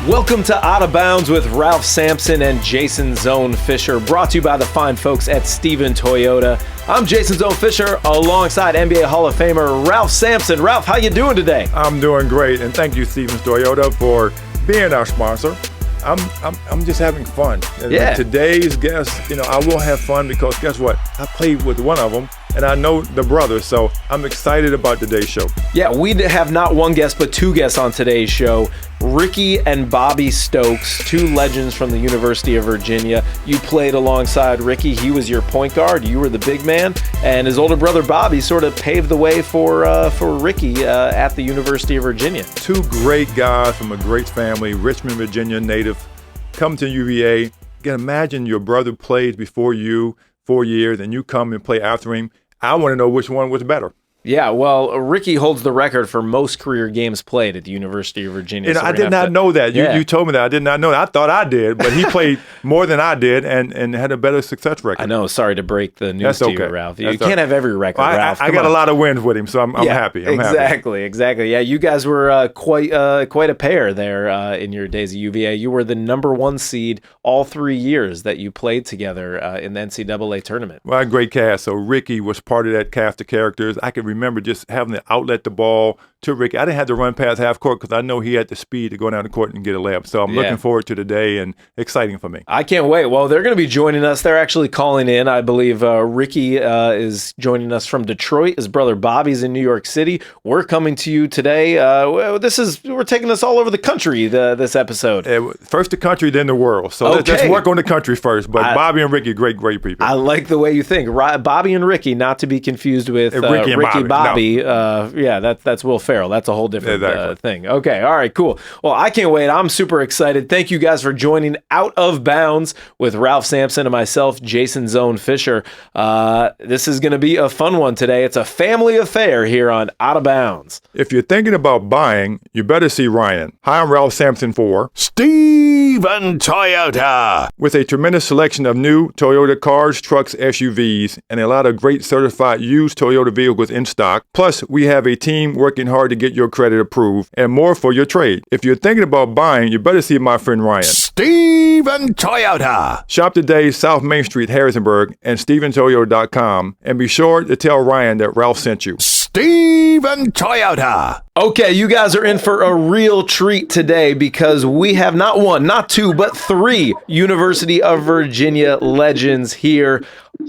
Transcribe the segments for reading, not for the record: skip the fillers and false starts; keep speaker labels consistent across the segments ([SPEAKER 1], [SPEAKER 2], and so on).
[SPEAKER 1] Welcome to Out of Bounds with Ralph Sampson and Jason Zone Fisher, brought to you by the fine folks at Stephen Toyota. I'm Jason Zone Fisher, alongside NBA Hall of Famer Ralph Sampson. Ralph, how you doing today?
[SPEAKER 2] I'm doing great, and thank you, Stephen Toyota, for being our sponsor. I'm just having fun. And
[SPEAKER 1] yeah.
[SPEAKER 2] Today's guest, I will have fun because guess what? I played with one of them, and I know the brothers, so I'm excited about today's show. Yeah,
[SPEAKER 1] we have not one guest, but two guests on today's show. Ricky and Bobby Stokes, two legends from the University of Virginia. You played alongside Ricky. He was your point guard. You were the big man. And his older brother, Bobby, sort of paved the way for Ricky at the University of Virginia.
[SPEAKER 2] Two great guys from a great family, Richmond, Virginia native, come to UVA. You can imagine your brother played before you 4 years, and you come and play after him. I want to know which one was better.
[SPEAKER 1] Yeah, well, Ricky holds the record for most career games played at the University of Virginia.
[SPEAKER 2] And I did not know that. You told me that. I did not know that. I thought I did, but he played more than I did and had a better success record.
[SPEAKER 1] I know. Sorry to break the news to you, Ralph. You can't have every record,
[SPEAKER 2] well,
[SPEAKER 1] Ralph.
[SPEAKER 2] I got a lot of wins with him, so I'm happy. I'm
[SPEAKER 1] exactly.
[SPEAKER 2] happy.
[SPEAKER 1] Exactly. Yeah, you guys were quite a pair there in your days at UVA. You were the number one seed all 3 years that you played together in the NCAA tournament.
[SPEAKER 2] Well, a great cast. So Ricky was part of that cast of characters. I can remember just having to outlet the ball to Ricky. I didn't have to run past half court because I know he had the speed to go down the court and get a layup. So I'm looking forward to today, and exciting for me.
[SPEAKER 1] I can't wait. Well, they're going to be joining us. They're actually calling in. I believe Ricky is joining us from Detroit. His brother Bobby's in New York City. We're coming to you today. We're taking us all over the country this episode.
[SPEAKER 2] First the country, then the world. So let's work on the country first. But Bobby and Ricky, great people.
[SPEAKER 1] I like the way you think. Bobby and Ricky, not to be confused with Ricky and Bobby. No. That's Will Ferrell. That's a whole different thing. Okay, all right, cool. Well, I can't wait. I'm super excited. Thank you guys for joining Out of Bounds with Ralph Sampson and myself, Jason Zone Fisher. This is going to be a fun one today. It's a family affair here on Out of Bounds.
[SPEAKER 2] If you're thinking about buying, you better see Ryan. Hi, I'm Ralph Sampson for
[SPEAKER 3] Stephen Toyota.
[SPEAKER 2] With a tremendous selection of new Toyota cars, trucks, SUVs, and a lot of great certified used Toyota vehicles in stock. Plus, we have a team working hard to get your credit approved and more for your trade. If you're thinking about buying, you better see my friend Ryan.
[SPEAKER 3] Stephen Toyota.
[SPEAKER 2] Shop today, South Main Street, Harrisonburg, and StephenToyota.com. And be sure to tell Ryan that Ralph sent you.
[SPEAKER 3] Stephen Toyota.
[SPEAKER 1] Okay, you guys are in for a real treat today because we have not one, not two, but three University of Virginia legends here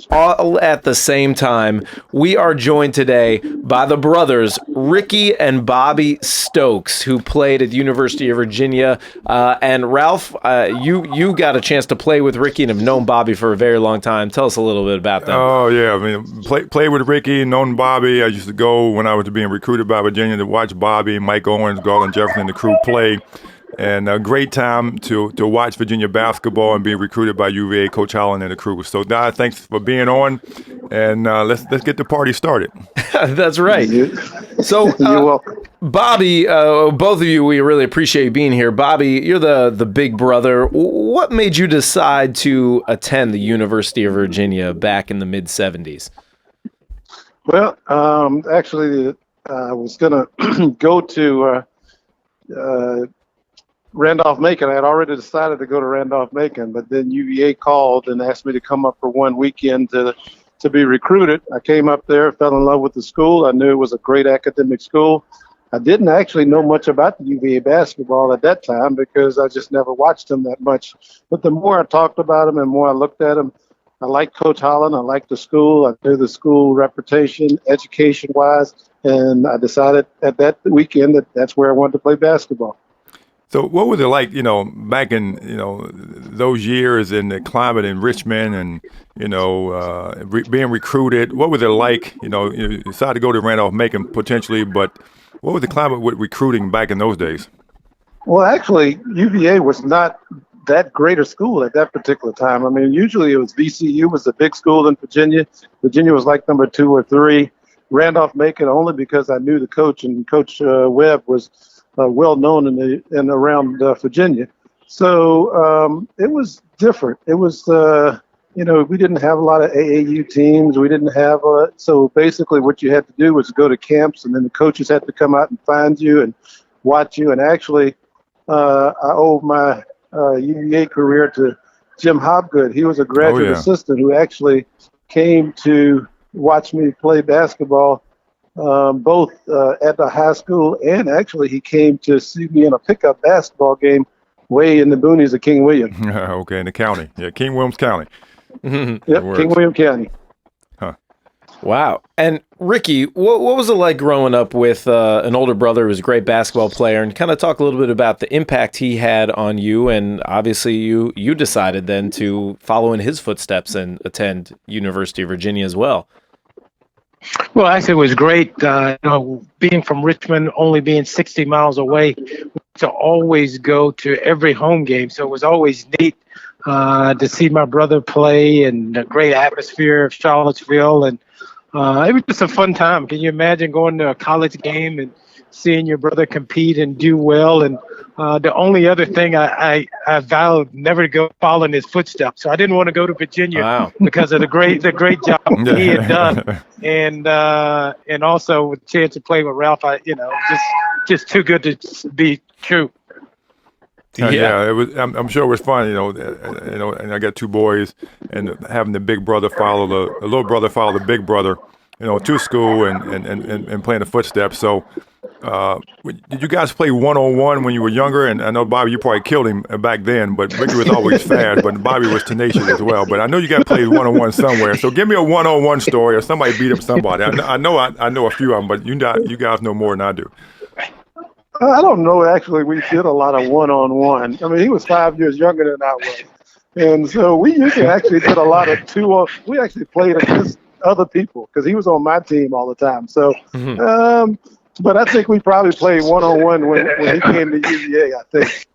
[SPEAKER 1] all at the same time. We are joined today by the brothers Ricky and Bobby Stokes, who played at the University of Virginia. And Ralph, you got a chance to play with Ricky and have known Bobby for a very long time. Tell us a little bit about them.
[SPEAKER 2] Oh yeah, I mean, played with Ricky, known Bobby. I used to go when I was being recruited by Virginia to watch Bobby, Mike Owens, Garland Jefferson, the crew play. And a great time to watch Virginia basketball and be recruited by UVA, Coach Holland and the crew. So, thanks for being on, and let's get the party started.
[SPEAKER 1] That's right. So,
[SPEAKER 4] you're welcome.
[SPEAKER 1] Bobby, both of you, we really appreciate you being here. Bobby, you're the big brother. What made you decide to attend the University of Virginia back in the mid-'70s?
[SPEAKER 4] Well, actually, I was going to go to Randolph-Macon. I had already decided to go to Randolph-Macon, but then UVA called and asked me to come up for one weekend to be recruited. I came up there, fell in love with the school. I knew it was a great academic school. I didn't actually know much about the UVA basketball at that time because I just never watched them that much. But the more I talked about them and more I looked at them, I liked Coach Holland. I liked the school. I knew the school reputation, education-wise, and I decided at that weekend that that's where I wanted to play basketball.
[SPEAKER 2] So what was it like, back in, those years in the climate in Richmond and, being recruited? What was it like, you decided to go to Randolph-Macon potentially, but what was the climate with recruiting back in those days?
[SPEAKER 4] Well, actually, UVA was not that great a school at that particular time. I mean, usually it was VCU was the big school in Virginia. Virginia was like number 2 or 3. Randolph-Macon only because I knew the coach, and Coach Webb was well known in around Virginia. So it was different. It was, we didn't have a lot of AAU teams. We didn't have, so basically what you had to do was go to camps, and then the coaches had to come out and find you and watch you. And actually, I owe my UVA career to Jim Hopgood. He was a graduate assistant who actually came to watch me play basketball, both at the high school, and actually he came to see me in a pickup basketball game way in the boonies of King William.
[SPEAKER 2] Okay, in the county. Yeah, King Williams County.
[SPEAKER 4] Yep, King William County.
[SPEAKER 1] Wow. And Ricky, what was it like growing up with an older brother who was a great basketball player, and kind of talk a little bit about the impact he had on you, and obviously you decided then to follow in his footsteps and attend University of Virginia as well.
[SPEAKER 5] Well, actually, it was great. Being from Richmond, only being 60 miles away, to always go to every home game. So it was always neat to see my brother play, and the great atmosphere of Charlottesville. And it was just a fun time. Can you imagine going to a college game and seeing your brother compete and do well? And the only other thing I vowed never to go follow in his footsteps. So I didn't want to go to Virginia because of the great job he had done, and also with the chance to play with Ralph. Just too good to be true.
[SPEAKER 2] Yeah, it was. I'm sure it was fun. And I got two boys, and having the big brother follow the little brother follow the big brother, to school and playing the footsteps. So, did you guys play 1-on-1 when you were younger? And I know Bobby, you probably killed him back then, but Ricky was always fast, but Bobby was tenacious as well. But I know you got played 1-on-1 somewhere. So give me a 1-on-1 story, or somebody beat up somebody. I know a few of them, but you guys know more than I do.
[SPEAKER 4] I don't know. Actually, we did a lot of 1-on-1. I mean, he was 5 years younger than I was. And so we usually actually did a lot of 2-on. We actually played against other people because he was on my team all the time. So, but I think we probably played 1-on-1 when he came to UVA, I think.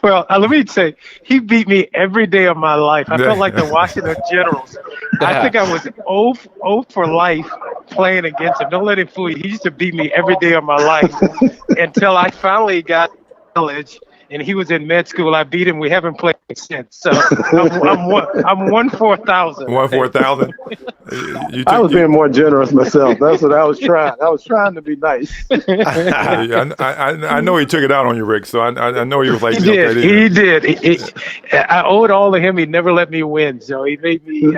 [SPEAKER 5] Well, let me say, he beat me every day of my life. I felt like the Washington Generals. I think I was 0 for life playing against him. Don't let him fool you. He used to beat me every day of my life until I finally got to college, and he was in med school. I beat him. We haven't played since. So I'm 1/4000.
[SPEAKER 2] 1/4000.
[SPEAKER 4] I was being more generous myself. That's what I was trying. I was trying to be nice.
[SPEAKER 2] I know he took it out on you, Rick. So I know he was like,
[SPEAKER 5] he did. I owe it all to him. He never let me win. So he made me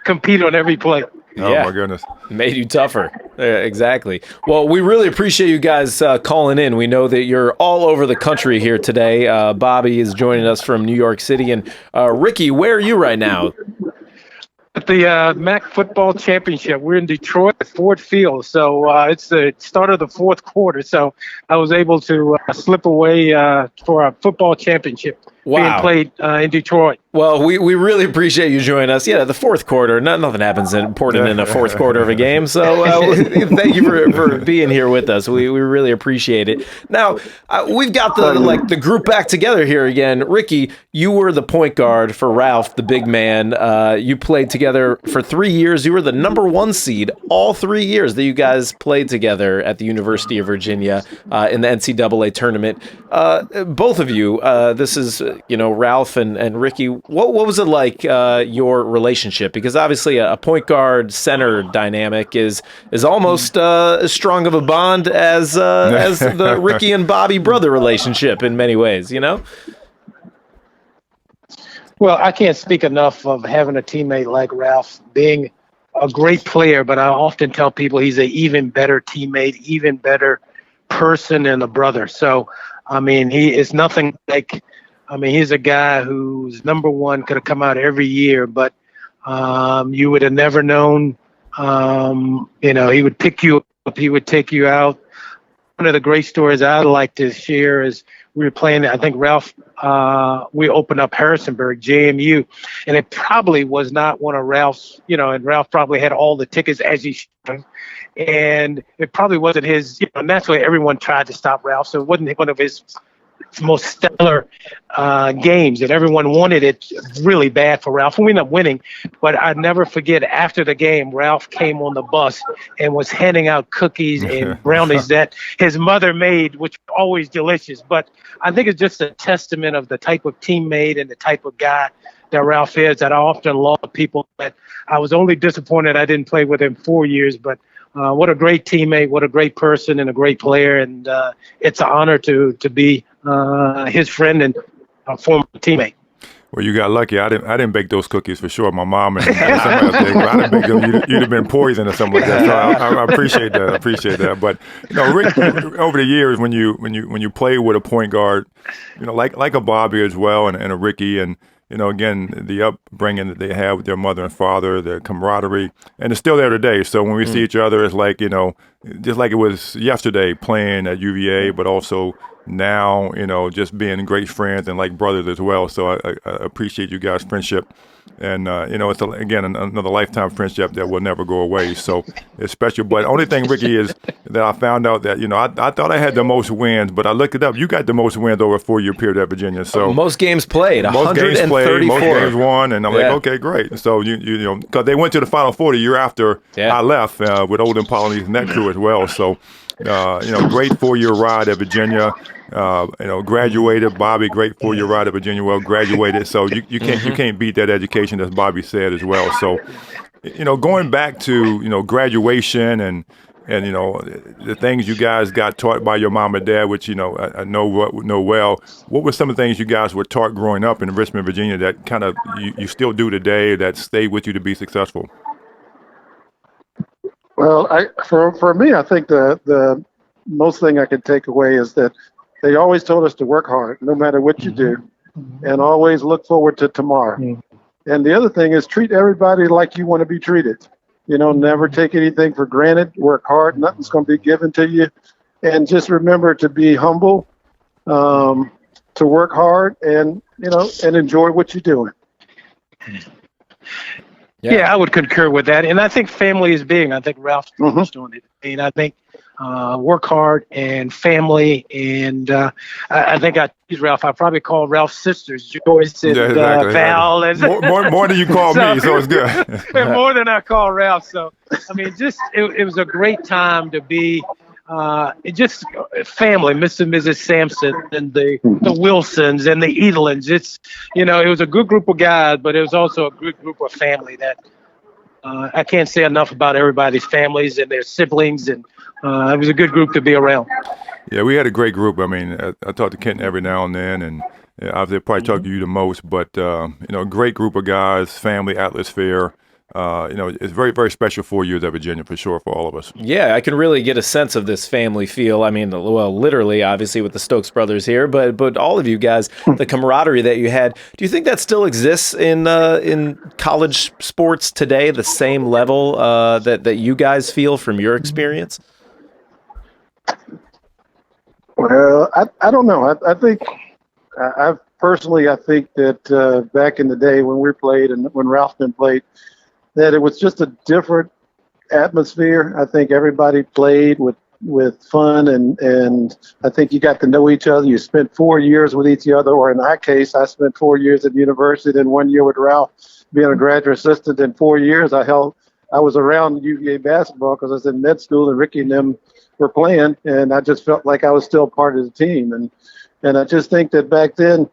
[SPEAKER 5] compete on every play.
[SPEAKER 2] Oh, my goodness.
[SPEAKER 1] Made you tougher. Exactly. Well, we really appreciate you guys calling in. We know that you're all over the country here today. Bobby is joining us from New York City. And Ricky, where are you right now?
[SPEAKER 5] At the MAC Football Championship. We're in Detroit at Ford Field. So it's the start of the fourth quarter. So I was able to slip away for a football championship being played in Detroit.
[SPEAKER 1] Well, we really appreciate you joining us. Yeah, the fourth quarter. Nothing happens important in the fourth quarter of a game. So thank you for being here with us. We really appreciate it. Now, we've got the group back together here again. Ricky, you were the point guard for Ralph, the big man. You played together for 3 years. You were the number 1 seed all 3 years that you guys played together at the University of Virginia in the NCAA tournament. Both of you, this is, Ralph and Ricky. What was it like, your relationship? Because obviously a point guard center dynamic is almost as strong of a bond as the Ricky and Bobby brother relationship in many ways,
[SPEAKER 5] Well, I can't speak enough of having a teammate like Ralph, being a great player, but I often tell people he's an even better teammate, even better person and a brother. So, I mean, he is nothing like. He's a guy who's number 1, could have come out every year, but you would have never known. He would pick you up, he would take you out. One of the great stories I'd like to share is we were playing, I think Ralph, we opened up Harrisonburg, JMU, and it probably was not one of Ralph's, and Ralph probably had all the tickets as he should have. And it probably wasn't his, naturally everyone tried to stop Ralph, so it wasn't one of his most stellar games, and everyone wanted it really bad for Ralph. We ended up winning, but I'd never forget after the game, Ralph came on the bus and was handing out cookies and brownies that his mother made, which were always delicious. But I think it's just a testament of the type of teammate and the type of guy that Ralph is, that I often love people. That I was only disappointed I didn't play with him 4 years, but what a great teammate, what a great person and a great player. And it's an honor to be his friend and former teammate.
[SPEAKER 2] Well, you got lucky. I didn't bake those cookies for sure. My mom and somebody else did. If I didn't bake them, you'd have been poisoned or something like that. So I appreciate that. I appreciate that. But Rick, over the years, when you play with a point guard, like a Bobby as well, and a Ricky, and again, the upbringing that they have with their mother and father, their camaraderie, and it's still there today. So when we see each other, it's like just like it was yesterday playing at UVA, but also now, just being great friends and like brothers as well. So I appreciate you guys' friendship. And, it's, again, another lifetime friendship that will never go away. So it's special. But the only thing, Ricky, is that I found out that, I thought I had the most wins, but I looked it up. You got the most wins over a 4-year period at Virginia. So
[SPEAKER 1] most games played,
[SPEAKER 2] most games
[SPEAKER 1] 134.
[SPEAKER 2] Most games won. And I'm like, okay, great. So, because they went to the Final Four the year after I left with Olden Polynesian and that crew as well. So, great 4-year ride at Virginia. Graduated. Bobby, great 4-year ride at Virginia. Well, graduated. So you can't beat that education, as Bobby said as well. So, going back to graduation and the things you guys got taught by your mom and dad, which I know well. What were some of the things you guys were taught growing up in Richmond, Virginia, that kind of you still do today, that stayed with you to be successful?
[SPEAKER 4] Well, for me, I think the most thing I could take away is that they always told us to work hard, no matter what you do, and always look forward to tomorrow. And the other thing is treat everybody like you want to be treated. Never take anything for granted. Work hard. Nothing's going to be given to you. And just remember to be humble, to work hard, and enjoy what you're doing.
[SPEAKER 5] Yeah, I would concur with that. And I think family is big. I think Ralph's touched on it. And I think work hard and family. And I think I tease Ralph. I probably call Ralph's sisters, Joyce and Val. And
[SPEAKER 2] more than you call me, so it's good.
[SPEAKER 5] More than I call Ralph. So, I mean, it was a great time to be just family, Mr. and Mrs. Sampson and the Wilsons and the Edelins. It was a good group of guys, but it was also a good group of family that I can't say enough about everybody's families and their siblings, and it was a good group to be around.
[SPEAKER 2] Yeah, we had a great group. I mean, I talk to Kenton every now and then, and I've probably talked to you the most, but great group of guys, family atmosphere. It's very, very special 4 years at Virginia, for sure, for all of us.
[SPEAKER 1] Yeah, I can really get a sense of this family feel. I mean, well, literally, obviously, with the Stokes brothers here, but all of you guys, the camaraderie that you had. Do you think that still exists in college sports today, the same level that you guys feel from your experience?
[SPEAKER 4] Well, I don't know. I think I think that back in the day when we played and when Ralphman played, that it was just a different atmosphere. I think everybody played with fun, and I think you got to know each other. You spent 4 years with each other, or in our case, I spent 4 years at university, then 1 year with Ralph being a graduate assistant. In 4 years, I was around UVA basketball because I was in med school, and Ricky and them were playing, and I just felt like I was still part of the team. And I just think that back then,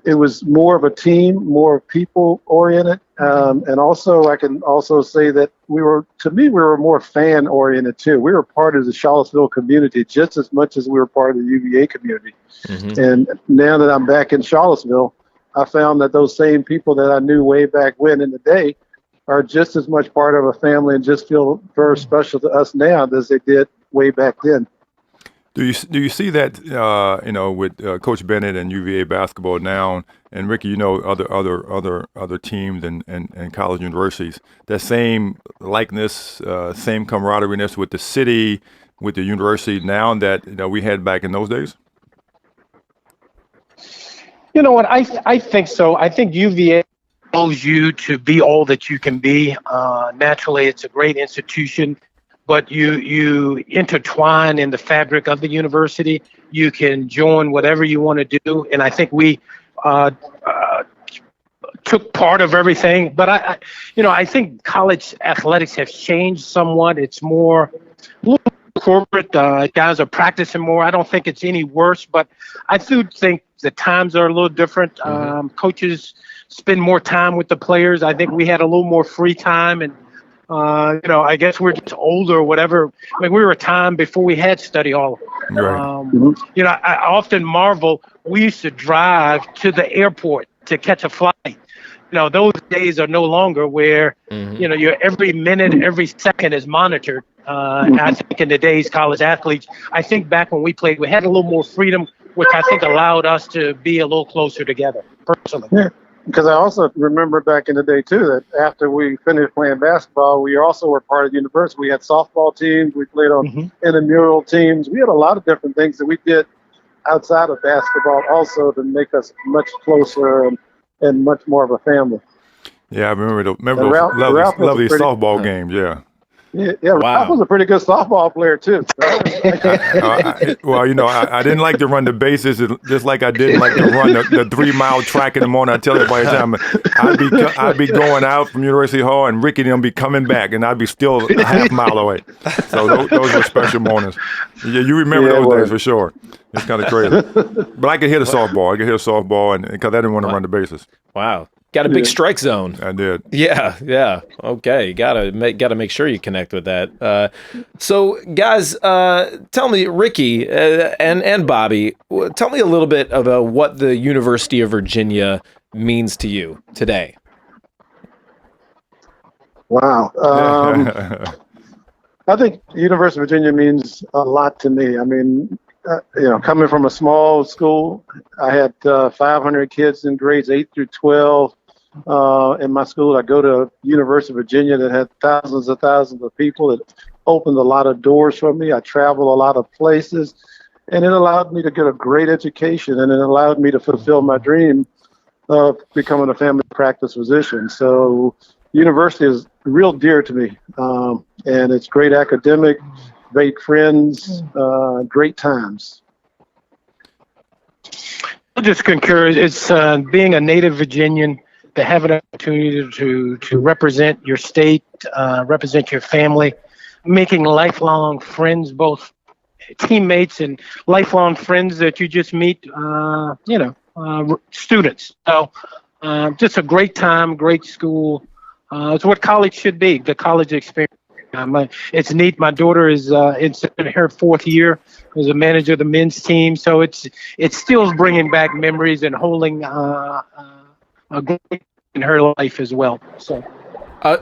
[SPEAKER 4] it was more of a team, more people oriented. And also I can also say that we were more fan oriented too. We were part of the Charlottesville community just as much as we were part of the UVA community. Mm-hmm. And now that I'm back in Charlottesville, I found that those same people that I knew way back when in the day are just as much part of a family and just feel very special to us now as they did way back then.
[SPEAKER 2] Do you see that with Coach Bennett and UVA basketball now, and Ricky, other teams and college universities, that same likeness, same camaraderie with the city, with the university now that we had back in those days?
[SPEAKER 5] You know what? I think so. I think UVA allows you to be all that you can be. Naturally, it's a great institution. But you intertwine in the fabric of the university. You can join whatever you want to do, and I think we took part of everything. But I think college athletics have changed somewhat. It's more corporate. Guys are practicing more. I don't think it's any worse, but I do think the times are a little different. Coaches spend more time with the players. I think we had a little more free time and. I guess we're just older or whatever. I mean, we were a time before we had study hall.
[SPEAKER 2] Right.
[SPEAKER 5] You know, I often marvel. We used to drive to the airport to catch a flight. You know, those days are no longer where, you know, your every minute, every second is monitored. I think in today's college athletes, I think back when we played, we had a little more freedom, which I think allowed us to be a little closer together, personally.
[SPEAKER 4] Yeah, because I also remember back in the day too that after we finished playing basketball, we also were part of the university. We had softball teams, we played on intramural teams. We had a lot of different things that we did outside of basketball also to make us much closer and much more of a family.
[SPEAKER 2] Yeah, I remember those
[SPEAKER 4] Ralph
[SPEAKER 2] lovely softball games. Yeah.
[SPEAKER 4] Yeah, Ralph was a pretty good softball player too.
[SPEAKER 2] Well, you know, I didn't like to run the bases, just like I didn't like to run the 3 mile track in the morning. I tell everybody all the time, I'd be going out from University Hall, and Ricky and them be coming back, and I'd be still a half mile away. So those were special mornings. Yeah, you remember those days for sure. It's kind of crazy. But I could hit a softball. and because I didn't want to run the bases.
[SPEAKER 1] Wow. Got a big strike zone.
[SPEAKER 2] I did.
[SPEAKER 1] Yeah. Okay, gotta make sure you connect with that. So, guys, tell me, Ricky and Bobby, tell me a little bit about what the University of Virginia means to you today.
[SPEAKER 4] Wow. I think University of Virginia means a lot to me. I mean, you know, coming from a small school, I had 500 kids in grades 8 through 12. In my school, I go to University of Virginia that had thousands of people. It opened a lot of doors for me. I travel a lot of places, and it allowed me to get a great education, and it allowed me to fulfill my dream of becoming a family practice physician. So university is real dear to me, and it's great academic, great friends, great times.
[SPEAKER 5] I'll just concur. It's being a native Virginian, to have an opportunity to represent your state, represent your family, making lifelong friends, both teammates and lifelong friends that you just meet, students. So just a great time, great school. It's what college should be, the college experience. It's neat. My daughter is in her 4th year as a manager of the men's team. So it's still bringing back memories and holding a great in her life as well. So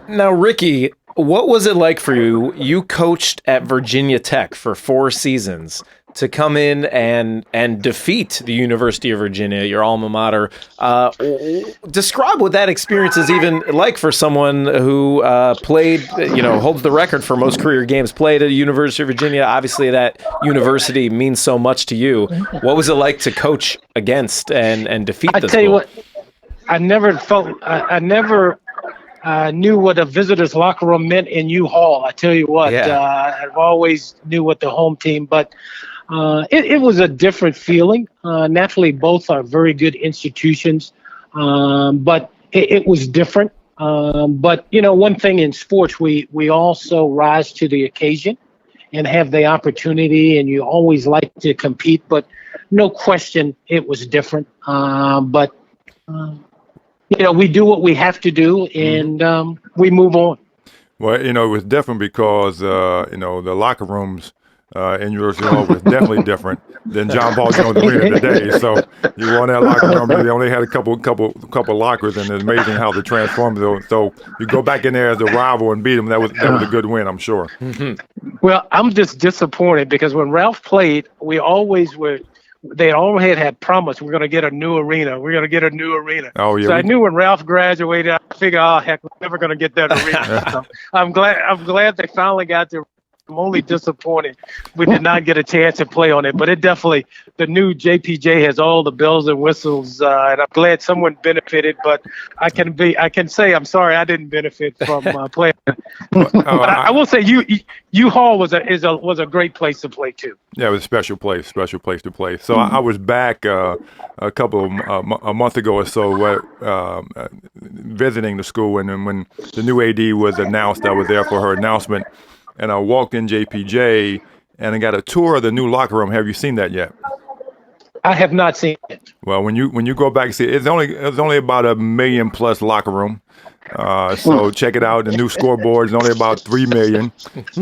[SPEAKER 1] now, Ricky, what was it like for you? You coached at Virginia Tech for 4 seasons to come in and defeat the University of Virginia, your alma mater. Describe what that experience is even like for someone who played, holds the record for most career games played at the University of Virginia. Obviously, that university means so much to you. What was it like to coach against and defeat the school? I tell you what,
[SPEAKER 5] I never knew what a visitor's locker room meant in U-Haul. I tell you what, I've always knew what the home team, but it was a different feeling. Naturally, both are very good institutions, but it was different. But, one thing in sports, we also rise to the occasion and have the opportunity, and you always like to compete, but no question it was different. We do what we have to do, and we move on.
[SPEAKER 2] Well, it was different because, the locker rooms in University Hall was definitely different than John Paul Jones Arena today. So you go in that locker room, they only had a couple lockers, and it's amazing how they transformed those. So you go back in there as a rival and beat them. That was a good win, I'm sure.
[SPEAKER 5] Well, I'm just disappointed because when Ralph played, we always were. They always had promised we're going to get a new arena. We're going to get a new arena.
[SPEAKER 2] Oh yeah.
[SPEAKER 5] So I knew when Ralph graduated, I figured, oh heck, we're never going to get that arena. So I'm glad they finally got there. I'm only disappointed we did not get a chance to play on it, but it definitely, the new JPJ has all the bells and whistles, and I'm glad someone benefited, but I can say I'm sorry I didn't benefit from playing. But I will say U-Haul was a great place to play too.
[SPEAKER 2] Yeah, it was a special place to play. So I was back a month ago or so visiting the school, and then when the new AD was announced, I was there for her announcement. And I walked in JPJ and I got a tour of the new locker room. Have you seen that yet?
[SPEAKER 5] I have not seen it.
[SPEAKER 2] Well, when you go back and see it, it's only about 1 million plus locker room. So check it out. The new scoreboard is only about 3 million.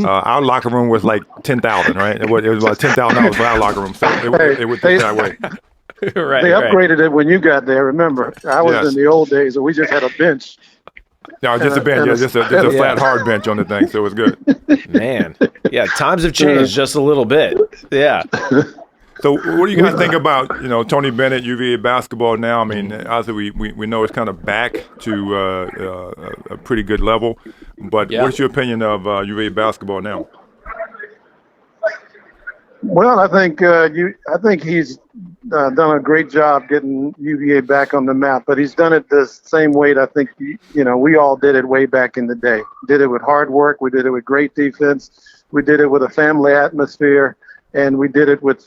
[SPEAKER 2] Our locker room was like 10,000, right? It was about $10,000 for our locker room. So it was that way.
[SPEAKER 1] Right.
[SPEAKER 4] They upgraded it when you got there. Remember, I was in the old days, and we just had a bench.
[SPEAKER 2] No, just a bench. Just a flat hard bench on the thing. So it was good.
[SPEAKER 1] Man, yeah, times have changed just a little bit. Yeah.
[SPEAKER 2] So what do you guys think about, Tony Bennett, UVA basketball now? I mean, obviously we know it's kind of back to a pretty good level, but what's your opinion of UVA basketball now?
[SPEAKER 4] Well, I think he's done a great job getting UVA back on the map, but he's done it the same way that I think we all did it way back in the day. Did it with hard work, we did it with great defense, we did it with a family atmosphere, and we did it with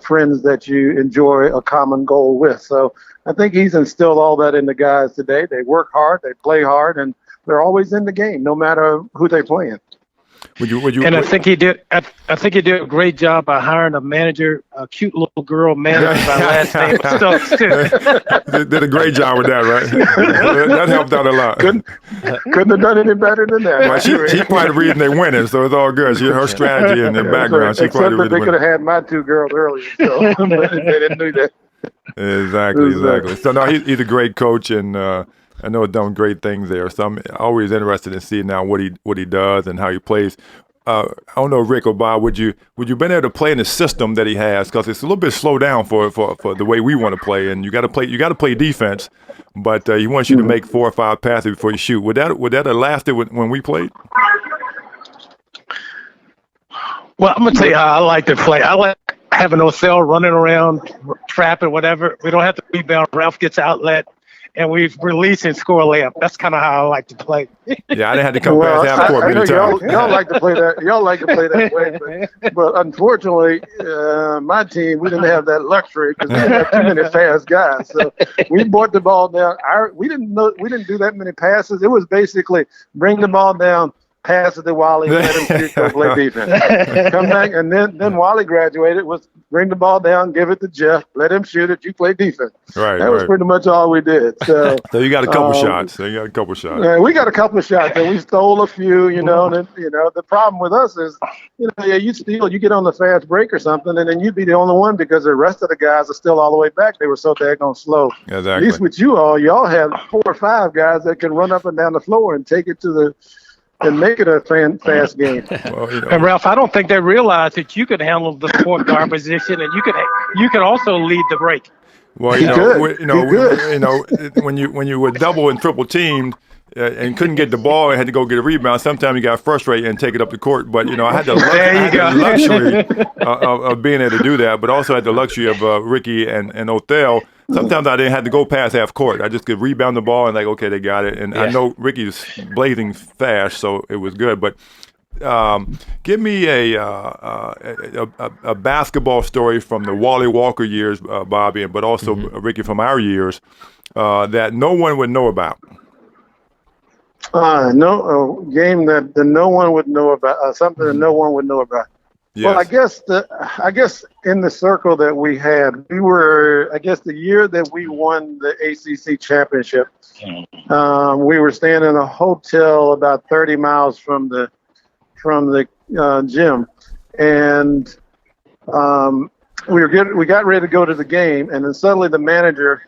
[SPEAKER 4] friends that you enjoy a common goal with. So I think he's instilled all that in the guys today. They work hard, they play hard, and they're always in the game, no matter who they're playing.
[SPEAKER 5] I think he did. I think he did a great job by hiring a manager, a cute little girl manager by last name Stokes too.
[SPEAKER 2] Did a great job with that, right? That helped out a lot.
[SPEAKER 4] Couldn't have done any better than that.
[SPEAKER 2] Well, she probably the reason they winning, so it's all good. Her strategy and the background. She
[SPEAKER 4] Except that they could have had my 2 girls earlier, so but they didn't do that.
[SPEAKER 2] Exactly. So no, he's a great coach, and I know he's done great things there. So I'm always interested in seeing now what he does and how he plays. I don't know, Rick or Bob, would you been able to play in the system that he has? Because it's a little bit slow down for the way we want to play, and you got to play defense, but he wants you to make 4 or 5 passes before you shoot. Would that have lasted when we played?
[SPEAKER 5] Well, I'm gonna tell you how I like to play. I like having O'Sell running around, trapping, whatever. We don't have to rebound. Ralph gets outlet, and we release and score a layup. That's kind of how I like to play.
[SPEAKER 2] Yeah, I didn't have to come past half court many times.
[SPEAKER 4] Y'all like to play that. Y'all like to play that way, but unfortunately, my team, we didn't have that luxury because we didn't have too many fast guys. So we brought the ball down. We didn't do that many passes. It was basically bring the ball down, pass it to Wally, let him shoot, go play defense. Come back, and then Wally graduated, was bring the ball down, give it to Jeff, let him shoot it, you play defense.
[SPEAKER 2] Right.
[SPEAKER 4] That was pretty much all we did. So
[SPEAKER 2] you got a couple shots. We got a couple
[SPEAKER 4] of shots, and we stole a few, and the problem with us is, you steal, you get on the fast break or something, and then you'd be the only one because the rest of the guys are still all the way back. They were so daggone slow.
[SPEAKER 2] Exactly.
[SPEAKER 4] At least with y'all have 4 or 5 guys that can run up and down the floor and take it and make it a fast game.
[SPEAKER 2] Well,
[SPEAKER 5] And Ralph, I don't think they realized that you could handle the point guard position, and you could also lead the break.
[SPEAKER 2] Well, when you were double and triple teamed and couldn't get the ball and had to go get a rebound, sometimes you got frustrated and take it up the court. But I had the luxury of being able to do that, but also had the luxury of Ricky and Othell. Sometimes I didn't have to go past half court. I just could rebound the ball and okay, they got it. And I know Ricky's blazing fast, so it was good. But give me a basketball story from the Wally Walker years, Bobby, but also Ricky from our years that no one would know about.
[SPEAKER 4] Game that no one would know about, something that no one would know about. Yes. Well, I guess in the circle that we had, we were, the year that we won the ACC championship, we were staying in a hotel about 30 miles from the gym, and we got ready to go to the game, and then suddenly the manager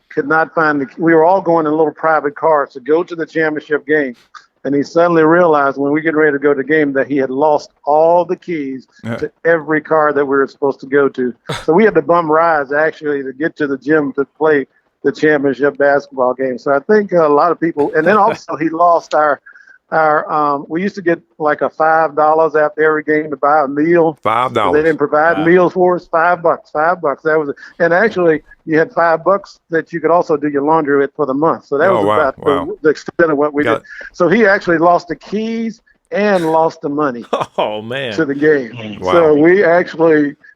[SPEAKER 4] could not find we were all going in little private cars to go to the championship game. And he suddenly realized when we get ready to go to the game that he had lost all the keys to every car that we were supposed to go to. So we had to bum rides actually to get to the gym to play the championship basketball game. So I think a lot of people, and then also he lost our we used to get like a $5 after every game to buy a meal.
[SPEAKER 2] $5.
[SPEAKER 4] They didn't provide meals for us. $5. $5. That was, and actually you had $5 that you could also do your laundry with for the month. So that was about the extent of what we did. So he actually lost the keys and lost the money.
[SPEAKER 1] Oh man!
[SPEAKER 4] To the game.
[SPEAKER 2] Wow.
[SPEAKER 4] So we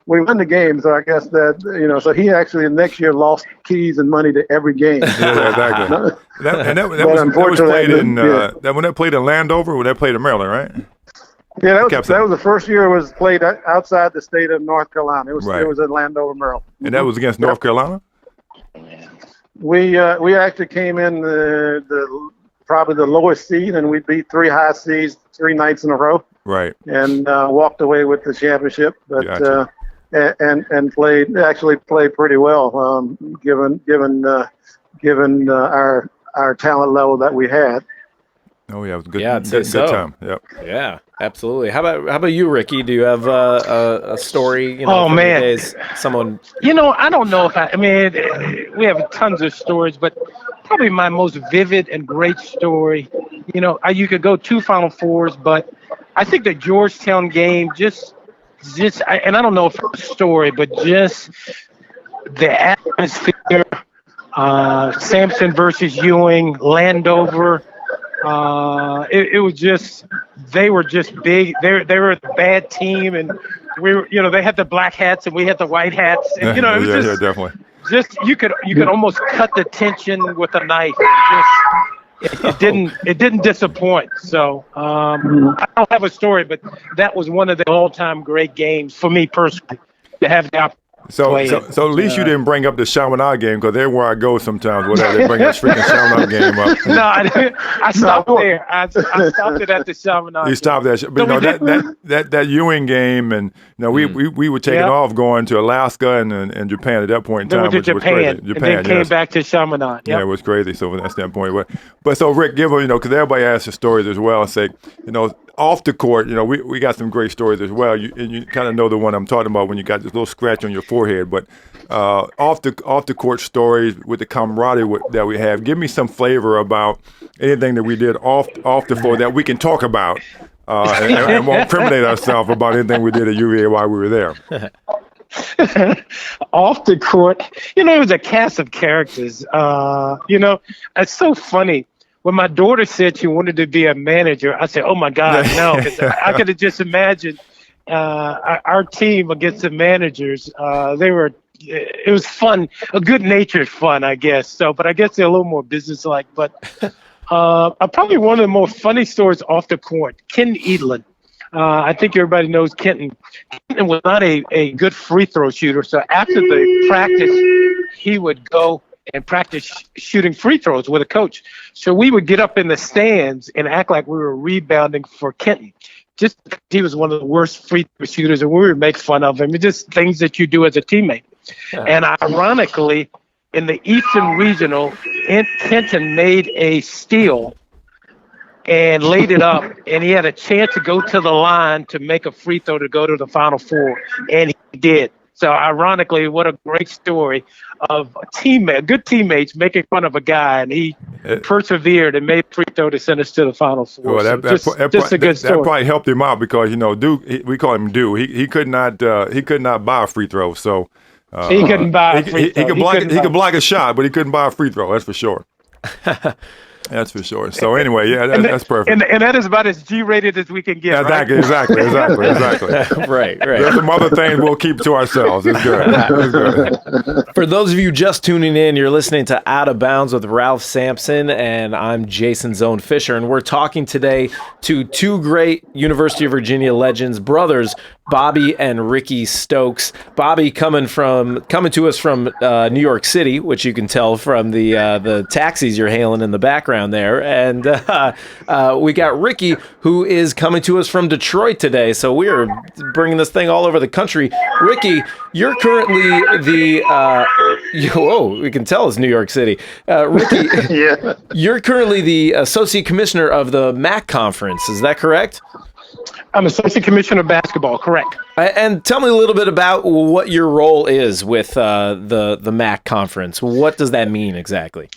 [SPEAKER 4] won the game. So I guess that so he actually next year lost keys and money to every game.
[SPEAKER 2] Yeah, exactly. that was played in when they played in Landover, when they played in Maryland, right?
[SPEAKER 4] Yeah,
[SPEAKER 2] Kept
[SPEAKER 4] that
[SPEAKER 2] saying.
[SPEAKER 4] was the first year it was played outside the state of North Carolina. It was
[SPEAKER 2] Right.
[SPEAKER 4] it was in Landover, Maryland.
[SPEAKER 2] And that was against North Carolina?
[SPEAKER 4] We actually came in the probably the lowest seed, and we beat 3 high seeds 3 nights in a row, and walked away with the championship. But
[SPEAKER 2] Gotcha.
[SPEAKER 4] and played pretty well, given our talent level that we had.
[SPEAKER 2] Oh yeah, it was a good.
[SPEAKER 1] Yeah, I'd say
[SPEAKER 2] good
[SPEAKER 1] so.
[SPEAKER 2] time. Yep.
[SPEAKER 1] Yeah, absolutely. How about you, Ricky? Do you have a story? You know,
[SPEAKER 5] Oh,
[SPEAKER 1] from your
[SPEAKER 5] man.
[SPEAKER 1] days? Someone.
[SPEAKER 5] I don't know if I mean, we have tons of stories, but probably my most vivid and great story, you could go 2 Final Fours, but I think the Georgetown game and I don't know if it's a story, but just the atmosphere, Sampson versus Ewing, Landover, it was just, they were just big. They were a bad team, and we were, they had the black hats and we had the white hats, and it was
[SPEAKER 2] yeah, definitely.
[SPEAKER 5] just you could almost cut the tension with a knife. And it didn't disappoint. So I don't have a story, but that was one of the all-time great games for me personally to have the opportunity.
[SPEAKER 2] So at least you didn't bring up the Chaminade game, because everywhere I go sometimes, whatever, they bring that freaking Chaminade game up.
[SPEAKER 5] No, I stopped there. I stopped it at the Chaminade.
[SPEAKER 2] You stopped that, but that Ewing game, and we were taking off going to Alaska and Japan at that point in time, which was crazy.
[SPEAKER 5] And then came back to Chaminade. Yep.
[SPEAKER 2] Yeah, it was crazy. So from that standpoint, but so Rick, give them, because everybody asks the stories as well, and say, off the court, we got some great stories as well. You kind of know the one I'm talking about when you got this little scratch on your forehead. But off the court stories with the camaraderie that we have. Give me some flavor about anything that we did off the floor that we can talk about, and won't incriminate ourselves about anything we did at UVA while we were there.
[SPEAKER 5] Off the court, it was a cast of characters. It's so funny. When my daughter said she wanted to be a manager, I said, "Oh my God, no!" 'Cause I could have just imagined our team against the managers. It was fun, a good-natured fun, I guess. So, but I guess they're a little more businesslike. But probably one of the more funny stories off the court, Kenton Edlin. I think everybody knows Kenton. Kenton was not a good free throw shooter. So after the practice, he would go and practice shooting free throws with a coach. So we would get up in the stands and act like we were rebounding for Kenton. Just he was one of the worst free throw shooters, and we would make fun of him. It's just things that you do as a teammate. And ironically, in the Eastern Regional, Kenton made a steal and laid it up, and he had a chance to go to the line to make a free throw to go to the Final Four, and he did. So ironically, what a great story of good teammates making fun of a guy, and he persevered and made free throw to send us to the Final Four.
[SPEAKER 2] Well,
[SPEAKER 5] just a good story.
[SPEAKER 2] That probably helped him out, because Duke, we call him Duke. He could not buy a free throw. So
[SPEAKER 5] he couldn't buy a free throw.
[SPEAKER 2] He could block a shot, but he couldn't buy a free throw. That's for sure. That's for sure. So anyway, yeah, that's perfect.
[SPEAKER 5] And that is about as G-rated as we can get.
[SPEAKER 2] Exactly,
[SPEAKER 5] right?
[SPEAKER 2] exactly.
[SPEAKER 1] Right.
[SPEAKER 2] There's some other things we'll keep to ourselves. It's good. It's good.
[SPEAKER 1] For those of you just tuning in, you're listening to Out of Bounds with Ralph Sampson, and I'm Jason Zone Fisher, and we're talking today to 2 great University of Virginia legends, brothers, Bobby and Ricky Stokes. Bobby coming to us from New York City, which you can tell from the taxis you're hailing in the background there, and we got Ricky, who is coming to us from Detroit today. So we are bringing this thing all over the country. Ricky, you're currently we can tell it's New York City. Ricky,
[SPEAKER 4] Yeah.
[SPEAKER 1] you're currently the Associate Commissioner of the MAC Conference. Is that correct?
[SPEAKER 5] I'm Associate Commissioner of Basketball, correct.
[SPEAKER 1] And tell me a little bit about what your role is with the MAC Conference. What does that mean exactly?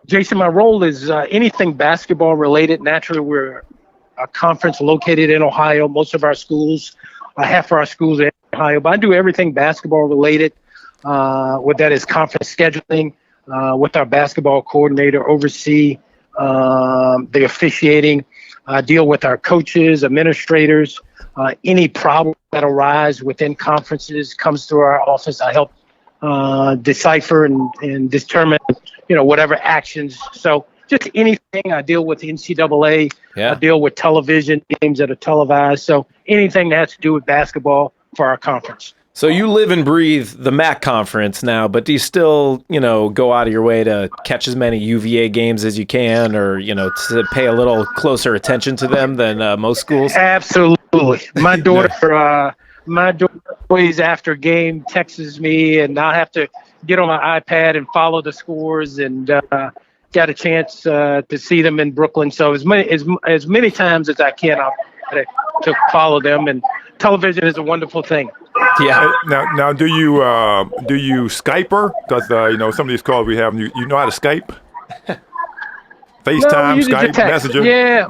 [SPEAKER 5] Jason, my role is anything basketball related. Naturally, we're a conference located in Ohio. Most of our schools, half of our schools are in Ohio, but I do everything basketball related. What that is conference scheduling, with our basketball coordinator, oversee the officiating, deal with our coaches, administrators, any problem that arise within conferences comes through our office. I help decipher and determine, whatever actions. So just anything. I deal with NCAA.
[SPEAKER 1] Yeah.
[SPEAKER 5] I deal with television games that are televised. So anything that has to do with basketball for our conference.
[SPEAKER 1] So you live and breathe the MAC conference now, but do you still, go out of your way to catch as many UVA games as you can, or, to pay a little closer attention to them than most schools?
[SPEAKER 5] Absolutely. My daughter, always after game texts me, and I have to get on my iPad and follow the scores, and got a chance to see them in Brooklyn. So as many times as I can, I'll try to follow them. And television is a wonderful thing.
[SPEAKER 1] Yeah.
[SPEAKER 2] Now, do you Skype her? Because some of these calls we have, you know how to Skype? FaceTime, Skype, Messenger.
[SPEAKER 5] Yeah.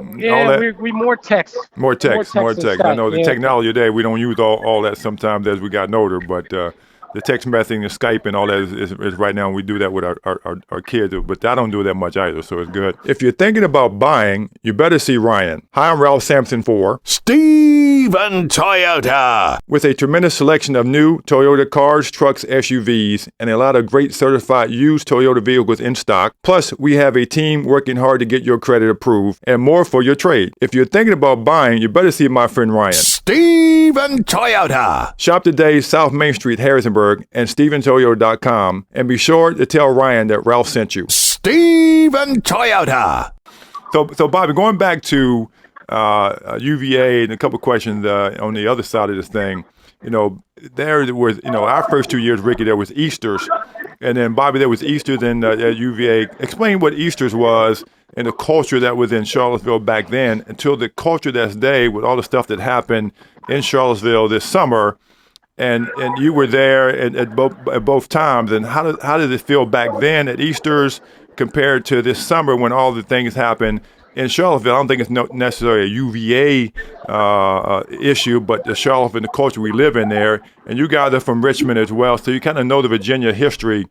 [SPEAKER 5] We more text.
[SPEAKER 2] More text. I know the technology today, we don't use all that sometimes as we gotten older, but the text messaging, the Skype, and all that is right now. We do that with our kids, but I don't do that much either, so it's good. If you're thinking about buying, you better see Ryan. Hi, I'm Ralph Sampson for
[SPEAKER 3] Steven Toyota.
[SPEAKER 2] With a tremendous selection of new Toyota cars, trucks, SUVs, and a lot of great certified used Toyota vehicles in stock. Plus, we have a team working hard to get your credit approved and more for your trade. If you're thinking about buying, you better see my friend Ryan.
[SPEAKER 3] Steven Toyota.
[SPEAKER 2] Shop today, South Main Street, Harrisonburg, and StevenToyota.com, and be sure to tell Ryan that Ralph sent you.
[SPEAKER 3] Steven Toyota.
[SPEAKER 2] So Bobby, going back to UVA and a couple questions on the other side of this thing, there was, our first 2 years, Ricky, there was Easters, and then Bobby, there was Easters at UVA. Explain what Easters was and the culture that was in Charlottesville back then until the culture that's today with all the stuff that happened in Charlottesville this summer. And you were there at both times. And how did it feel back then at Easter's compared to this summer when all the things happened in Charlottesville? I don't think it's necessarily a UVA issue, but the Charlottesville and the culture we live in there. And you guys are from Richmond as well, so you kind of know the Virginia history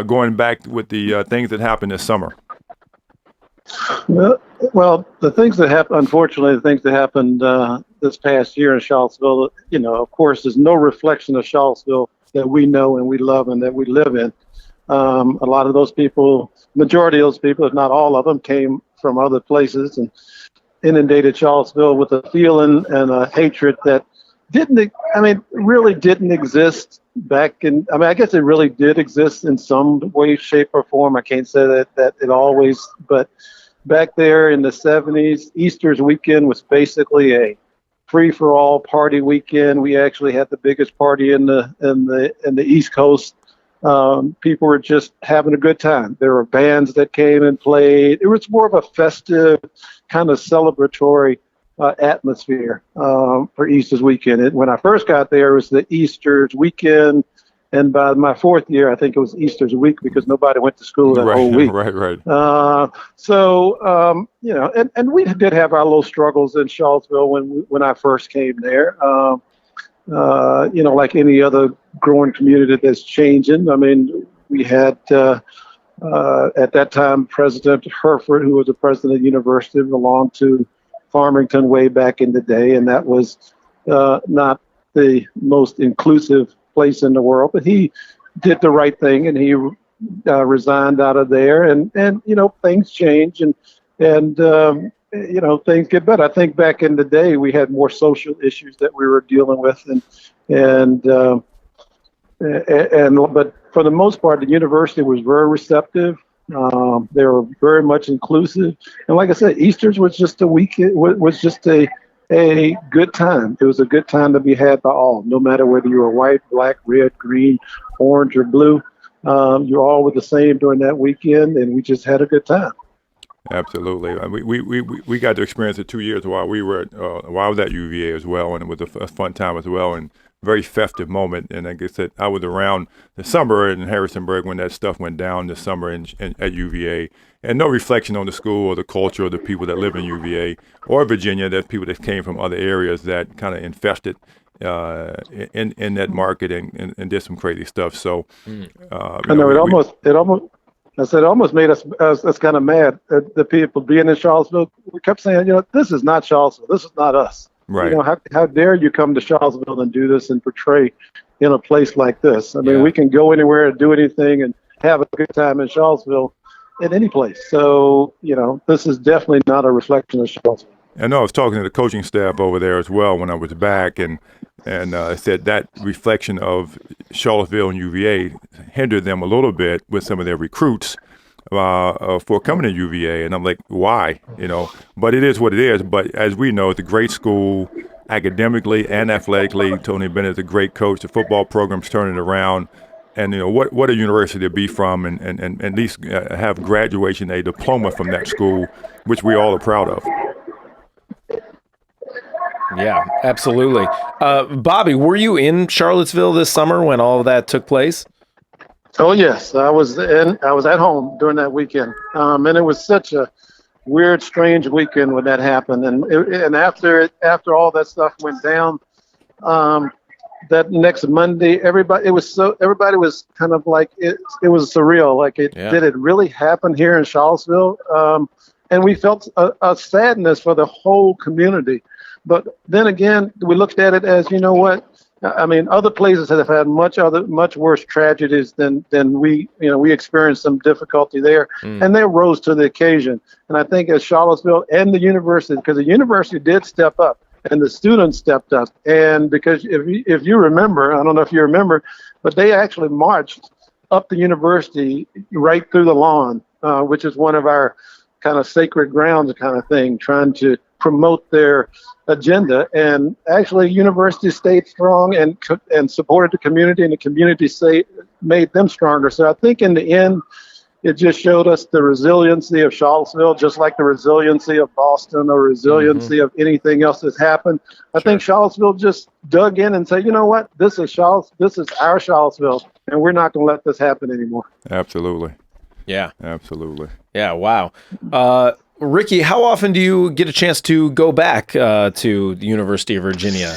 [SPEAKER 2] going back with the things that happened this summer.
[SPEAKER 4] Well, the things that happened, unfortunately, the things that happened this past year in Charlottesville, of course, there's no reflection of Charlottesville that we know and we love and that we live in. A lot of those people, majority of those people, if not all of them, came from other places and inundated Charlottesville with a feeling and a hatred that really didn't exist back in, I guess it really did exist in some way, shape, or form. I can't say that it always, but back there in the 70s, Easter's weekend was basically a free-for-all party weekend. We actually had the biggest party in the East Coast. People were just having a good time. There were bands that came and played. It was more of a festive, kind of celebratory atmosphere for Easter's weekend. When I first got there, it was the Easter's weekend, and by my fourth year, I think it was Easter's week because nobody went to school that whole week.
[SPEAKER 2] Right.
[SPEAKER 4] And we did have our little struggles in Charlottesville when I first came there. Like any other growing community that's changing. We had at that time President Herford, who was the president of the university, belonged to Farmington way back in the day, and that was not the most inclusive place in the world. But he did the right thing, and he resigned out of there. And things change, and things get better. I think back in the day we had more social issues that we were dealing with, but for the most part, the university was very receptive. They were very much inclusive, and like I said, Easter's was just a weekend. Was just a good time. It was a good time to be had by all, no matter whether you were white, black, red, green, orange, or blue. You all were the same during that weekend, and we just had a good time.
[SPEAKER 2] Absolutely. We got to experience it 2 years while I was at UVA as well, and it was a fun time as well, and very festive moment. And like I said, I was around the summer in Harrisonburg when that stuff went down this summer at UVA, and no reflection on the school or the culture or the people that live in UVA or Virginia. There's people that came from other areas that kind of infested in that market and did some crazy stuff. So
[SPEAKER 4] I know it almost made us kind of mad at the people being in Charlottesville. We kept saying, this is not Charlottesville. This is not us.
[SPEAKER 2] Right.
[SPEAKER 4] How dare you come to Charlottesville and do this and portray in a place like this? We can go anywhere and do anything and have a good time in Charlottesville, at any place. So, this is definitely not a reflection of Charlottesville.
[SPEAKER 2] I know I was talking to the coaching staff over there as well when I was back, and said that reflection of Charlottesville and UVA hindered them a little bit with some of their recruits for coming to UVA. And I'm like, why? But it is what it is. But as we know, it's a great school academically and athletically. Tony Bennett's a great coach. The football program's turning around. And what a university to be from, and at least have graduation, a diploma from that school, which we all are proud of.
[SPEAKER 1] Yeah, absolutely. Bobby, were you in Charlottesville this summer when all of that took place?
[SPEAKER 4] Oh yes, I was at home during that weekend, and it was such a weird, strange weekend when that happened. And after all that stuff went down, that next Monday, everybody was kind of like it was surreal. Like, did it really happen here in Charlottesville? And we felt a sadness for the whole community. But then again, we looked at it as, I mean, other places have had much worse tragedies than we experienced some difficulty there, and they rose to the occasion. And I think as Charlottesville and the university, because the university did step up and the students stepped up, and because if you remember, I don't know if you remember, but they actually marched up the university right through the lawn, which is one of our kind of sacred grounds kind of thing, trying to promote their agenda. And actually, university stayed strong and supported the community, and the community made them stronger. So I think in the end, it just showed us the resiliency of Charlottesville, just like the resiliency of Boston or resiliency of anything else that's happened. I think Charlottesville just dug in and said, you know what, this is our Charlottesville, and we're not going to let this happen anymore.
[SPEAKER 2] Absolutely.
[SPEAKER 1] Yeah.
[SPEAKER 2] Absolutely.
[SPEAKER 1] Yeah, wow. Ricky, how often do you get a chance to go back to the University of Virginia?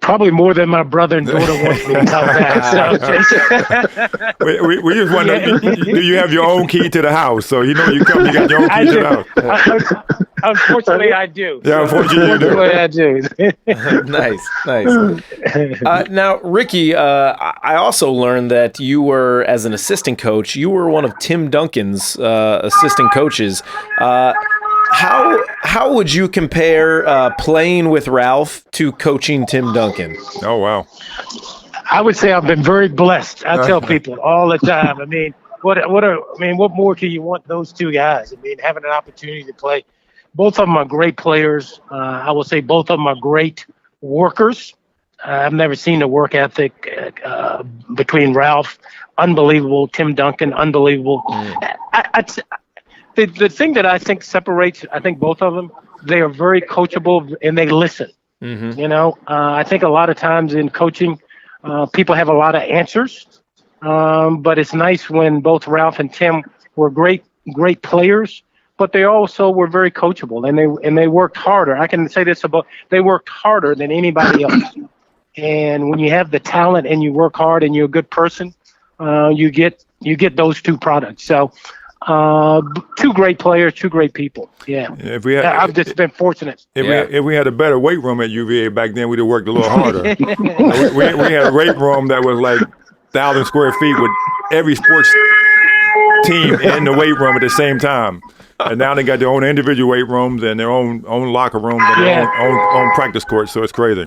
[SPEAKER 5] Probably more than my brother and daughter want me to come back.
[SPEAKER 2] We just wonder, do you have your own key to the house? So you come, you got your own key to the house.
[SPEAKER 5] Unfortunately, I do.
[SPEAKER 2] Yeah, unfortunately,
[SPEAKER 5] I do.
[SPEAKER 1] Nice. Now, Ricky, I also learned that you were, as an assistant coach, you were one of Tim Duncan's assistant coaches. How would you compare playing with Ralph to coaching Tim Duncan?
[SPEAKER 2] Oh, wow.
[SPEAKER 5] I would say I've been very blessed. I tell people all the time. I mean, what more can you want those two guys? I mean, having an opportunity to play. Both of them are great players. I will say both of them are great workers. I've never seen the work ethic between Ralph, unbelievable. Tim Duncan, unbelievable. The thing that I think separates, both of them, they are very coachable and they listen. I think a lot of times in coaching, people have a lot of answers, but it's nice when both Ralph and Tim were great players, but they also were very coachable and they worked harder. I can say this about, they worked harder than anybody else. And when you have the talent and you work hard and you're a good person, you get those two products. So. Two great players, two great people. Yeah, I've just been fortunate.
[SPEAKER 2] If we had a better weight room at UVA back then, we'd have worked a little harder. we had a weight room that was like 1,000 square feet with every sports team in the weight room at the same time. And now they got their own individual weight rooms and their own locker rooms and their own practice courts. So it's crazy.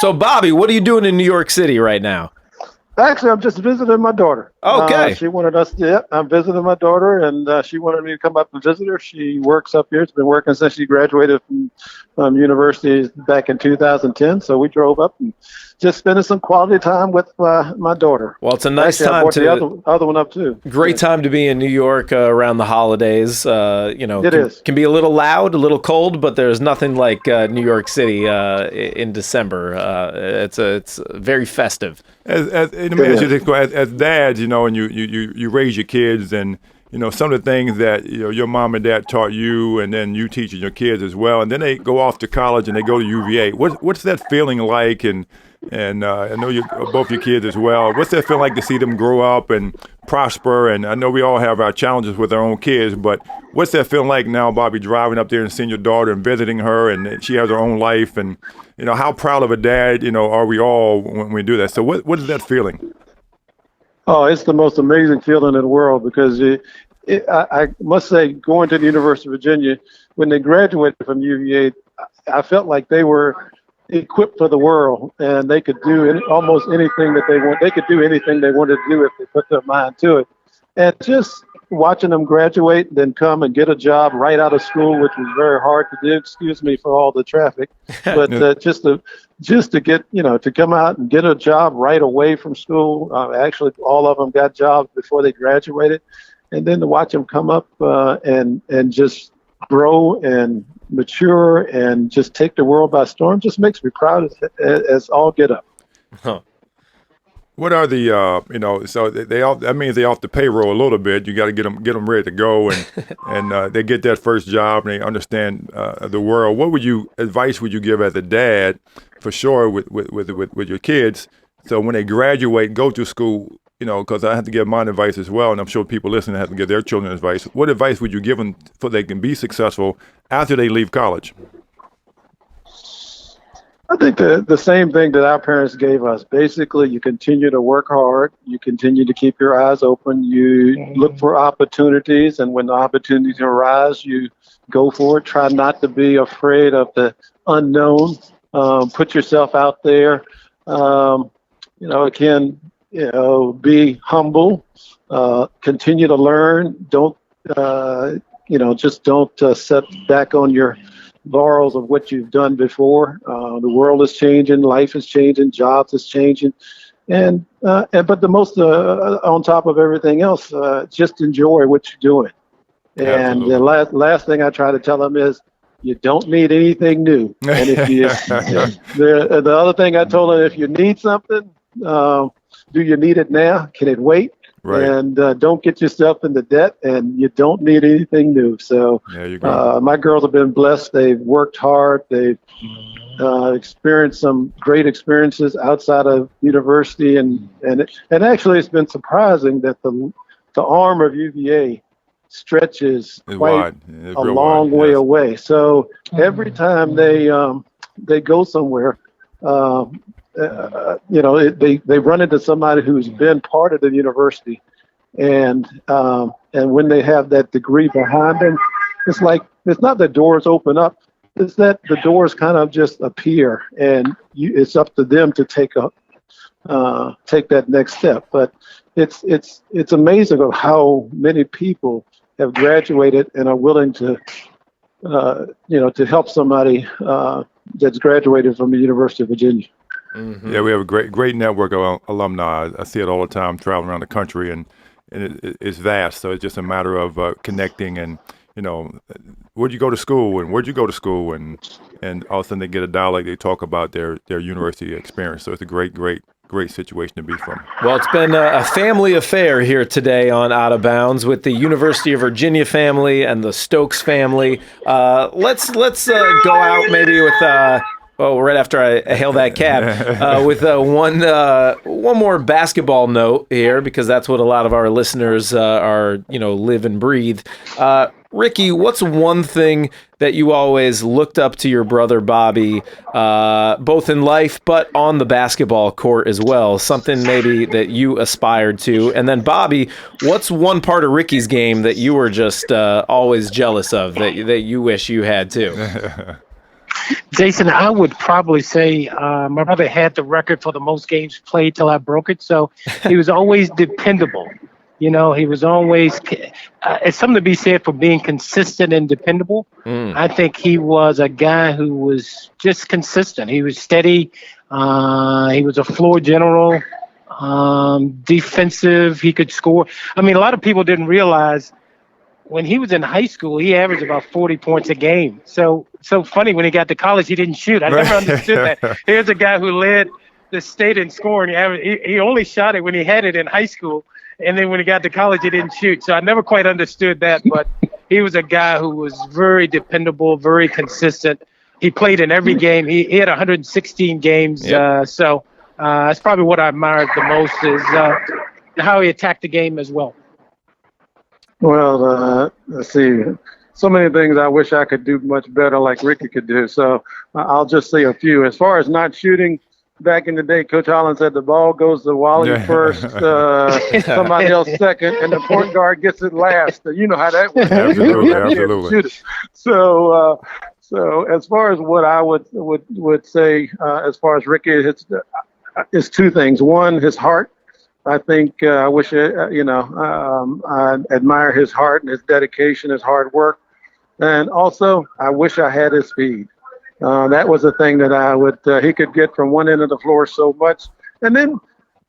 [SPEAKER 1] So, Bobby, what are you doing in New York City right now?
[SPEAKER 4] Actually, I'm just visiting my daughter.
[SPEAKER 1] Okay.
[SPEAKER 4] She wanted us to, I'm visiting my daughter, and she wanted me to come up and visit her. She works up here. She's been working since she graduated from university back in 2010. So we drove up and just spending some quality time with my daughter.
[SPEAKER 1] Well, it's a nice time to
[SPEAKER 4] the other one up too.
[SPEAKER 1] Great time to be in New York around the holidays. It can be a little loud, a little cold, but there's nothing like New York City in December. It's very festive.
[SPEAKER 2] As dads, and you raise your kids, and some of the things that your mom and dad taught you, and then you teaching your kids as well, and then they go off to college and they go to UVA. What's that feeling like? And I know both your kids as well. What's that feel like to see them grow up and prosper? And I know we all have our challenges with our own kids, but what's that feeling like now, Bobby, driving up there and seeing your daughter and visiting her, and she has her own life, and how proud of a dad are we all when we do that? So what is that feeling?
[SPEAKER 4] Oh, it's the most amazing feeling in the world because I must say, going to the University of Virginia, when they graduated from UVA, I felt like they were equipped for the world and they could do almost anything that they want. They could do anything they wanted to do if they put their mind to it. And just watching them graduate, then come and get a job right out of school, which was very hard to do. Excuse me for all the traffic, but just to get, to come out and get a job right away from school. Actually, all of them got jobs before they graduated, and then to watch them come up and just grow and mature and just take the world by storm just makes me proud as all get up.
[SPEAKER 1] Huh.
[SPEAKER 2] What are the so that means they off the payroll a little bit. You got to get them ready to go, and they get that first job and they understand the world. What advice would you give as a dad, for sure, with your kids? So when they graduate, go to school, because I have to give mine advice as well, and I'm sure people listening have to give their children advice. What advice would you give them so they can be successful after they leave college?
[SPEAKER 4] I think the same thing that our parents gave us. Basically, you continue to work hard. You continue to keep your eyes open. You look for opportunities, and when the opportunities arise, you go for it. Try not to be afraid of the unknown. Put yourself out there. Be humble. Continue to learn. Don't, just don't set back on your laurels of what you've done before. The world is changing, life is changing, jobs is changing, but the most on top of everything else, just enjoy what you're doing. And the last thing I try to tell them is, you don't need anything new. And if you, the other thing I told them, if you need something, do you need it now? Can it wait? Right. And don't get yourself into debt, and you don't need anything new. So my girls have been blessed. They've worked hard. They've experienced some great experiences outside of university, and actually it's been surprising that the arm of UVA stretches quite a long way away. So every time they go somewhere, they run into somebody who's been part of the university, and when they have that degree behind them, it's like, it's not that doors open up, it's that the doors kind of just appear, and it's up to them to take that next step. But it's amazing of how many people have graduated and are willing to to help somebody that's graduated from the University of Virginia.
[SPEAKER 2] Mm-hmm. Yeah, we have a great network of alumni. I see it all the time traveling around the country, and it's vast. So it's just a matter of connecting, and where'd you go to school, and where'd you go to school, and all of a sudden they get a dialogue. They talk about their university experience. So it's a great situation to be from.
[SPEAKER 1] Well, it's been a family affair here today on Out of Bounds with the University of Virginia family and the Stokes family. Let's go out maybe with. Right after I hail that cab, with one more basketball note here, because that's what a lot of our listeners are, live and breathe. Ricky, what's one thing that you always looked up to your brother Bobby, both in life but on the basketball court as well? Something maybe that you aspired to. And then Bobby, what's one part of Ricky's game that you were just always jealous of, that you wish you had too?
[SPEAKER 5] Jason, I would probably say my brother had the record for the most games played till I broke it. So he was always dependable. He was always it's something to be said for being consistent and dependable. I think he was a guy who was just consistent. He was steady. He was a floor general, defensive. He could score. I mean, a lot of people didn't realize when he was in high school, he averaged about 40 points a game. So funny, when he got to college, he didn't shoot. I never understood that. Here's a guy who led the state in scoring. He only shot it when he had it in high school, and then when he got to college, he didn't shoot. So I never quite understood that, but he was a guy who was very dependable, very consistent. He played in every game. He had 116 games. Yep. So that's probably what I admired the most, is how he attacked the game as well.
[SPEAKER 4] Well, let's see. So many things I wish I could do much better like Ricky could do. So I'll just say a few. As far as not shooting, back in the day, Coach Holland said the ball goes to Wally first, somebody else second, and the point guard gets it last. You know how that works.
[SPEAKER 2] Absolutely.
[SPEAKER 4] Shoot it. So as far as what I would say, as far as Ricky, it's two things. One, his heart. I think I wish I admire his heart and his dedication, his hard work, and also I wish I had his speed. That was the thing that I would. He could get from one end of the floor so much, and then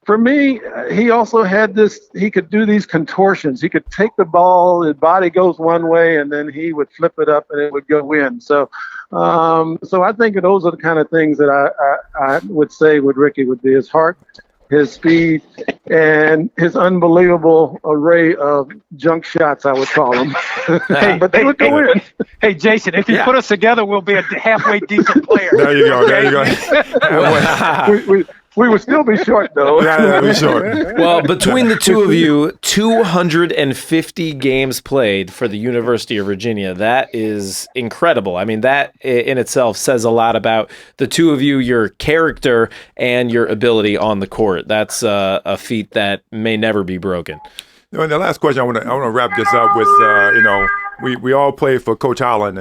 [SPEAKER 4] for me, he also had this. He could do these contortions. He could take the ball, his body goes one way, and then he would flip it up, and it would go in. So I think those are the kind of things that I would say with Ricky would be his heart, his speed, and his unbelievable array of junk shots, I would call them. But they would go in.
[SPEAKER 5] Hey, Jason, if you put us together, we'll be a halfway decent player.
[SPEAKER 2] There you go.
[SPEAKER 4] We would still be short, though.
[SPEAKER 2] Yeah, be short.
[SPEAKER 1] Well, between the two of you, 250 games played for the University of Virginia. That is incredible. I mean, that in itself says a lot about the two of you, your character, and your ability on the court. That's a feat that may never be broken.
[SPEAKER 2] And the last question, I want to wrap this up with, we all play for Coach Holland,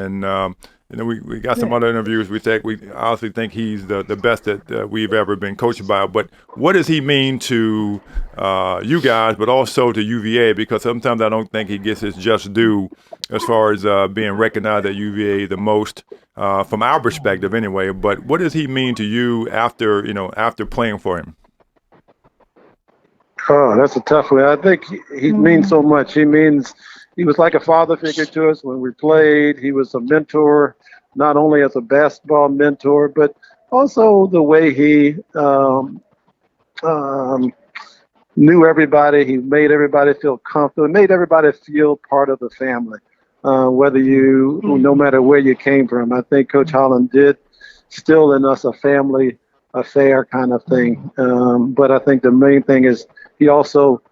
[SPEAKER 2] and we got some other interviews. We honestly think he's the best that we've ever been coached by. But what does he mean to you guys, but also to UVA? Because sometimes I don't think he gets his just due as far as being recognized at UVA the most from our perspective, anyway. But what does he mean to you after playing for him?
[SPEAKER 4] Oh, that's a tough one. I think he means so much. He was like a father figure to us when we played. He was a mentor, not only as a basketball mentor, but also the way he knew everybody. He made everybody feel comfortable, made everybody feel part of the family, no matter where you came from. I think Coach Holland did still in us a family affair kind of thing. But I think the main thing is he also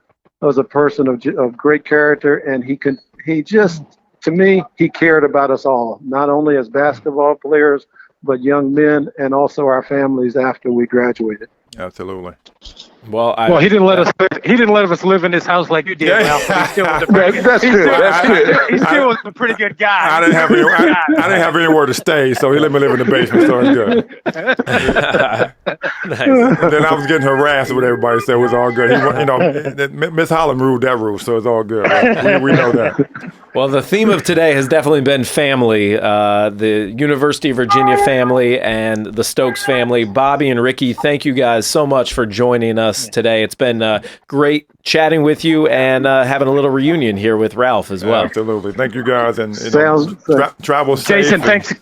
[SPEAKER 4] was a person of great character, and he cared about us all, not only as basketball players, but young men and also our families after we graduated.
[SPEAKER 2] Absolutely.
[SPEAKER 1] Well,
[SPEAKER 5] he didn't let us. He didn't let us live in his house like you did. Ralph. He still was He still was a pretty good guy.
[SPEAKER 2] I didn't have anywhere to stay, so he let me live in the basement. So it's good.
[SPEAKER 1] nice.
[SPEAKER 2] And then I was getting harassed with everybody, so it was all good. Miss Holland ruled that rule, so it's all good. Right? We know that.
[SPEAKER 1] Well, the theme of today has definitely been family, the University of Virginia family and the Stokes family. Bobby and Ricky, thank you guys so much for joining us today. It's been great chatting with you and having a little reunion here with Ralph as well.
[SPEAKER 2] Absolutely. Thank you guys. And travel safe.
[SPEAKER 5] Jason, thanks.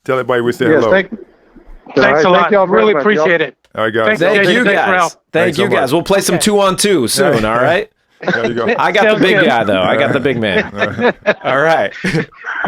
[SPEAKER 2] Tell everybody we say hello.
[SPEAKER 5] Thanks a lot.
[SPEAKER 4] Y'all
[SPEAKER 5] really appreciate it.
[SPEAKER 2] All right, guys.
[SPEAKER 1] Thank you guys.
[SPEAKER 5] Ralph.
[SPEAKER 1] Thank you guys. We'll play some 2-on-2 soon, all right?
[SPEAKER 2] There you go.
[SPEAKER 1] I got the big guy, though. I got the big man. All right.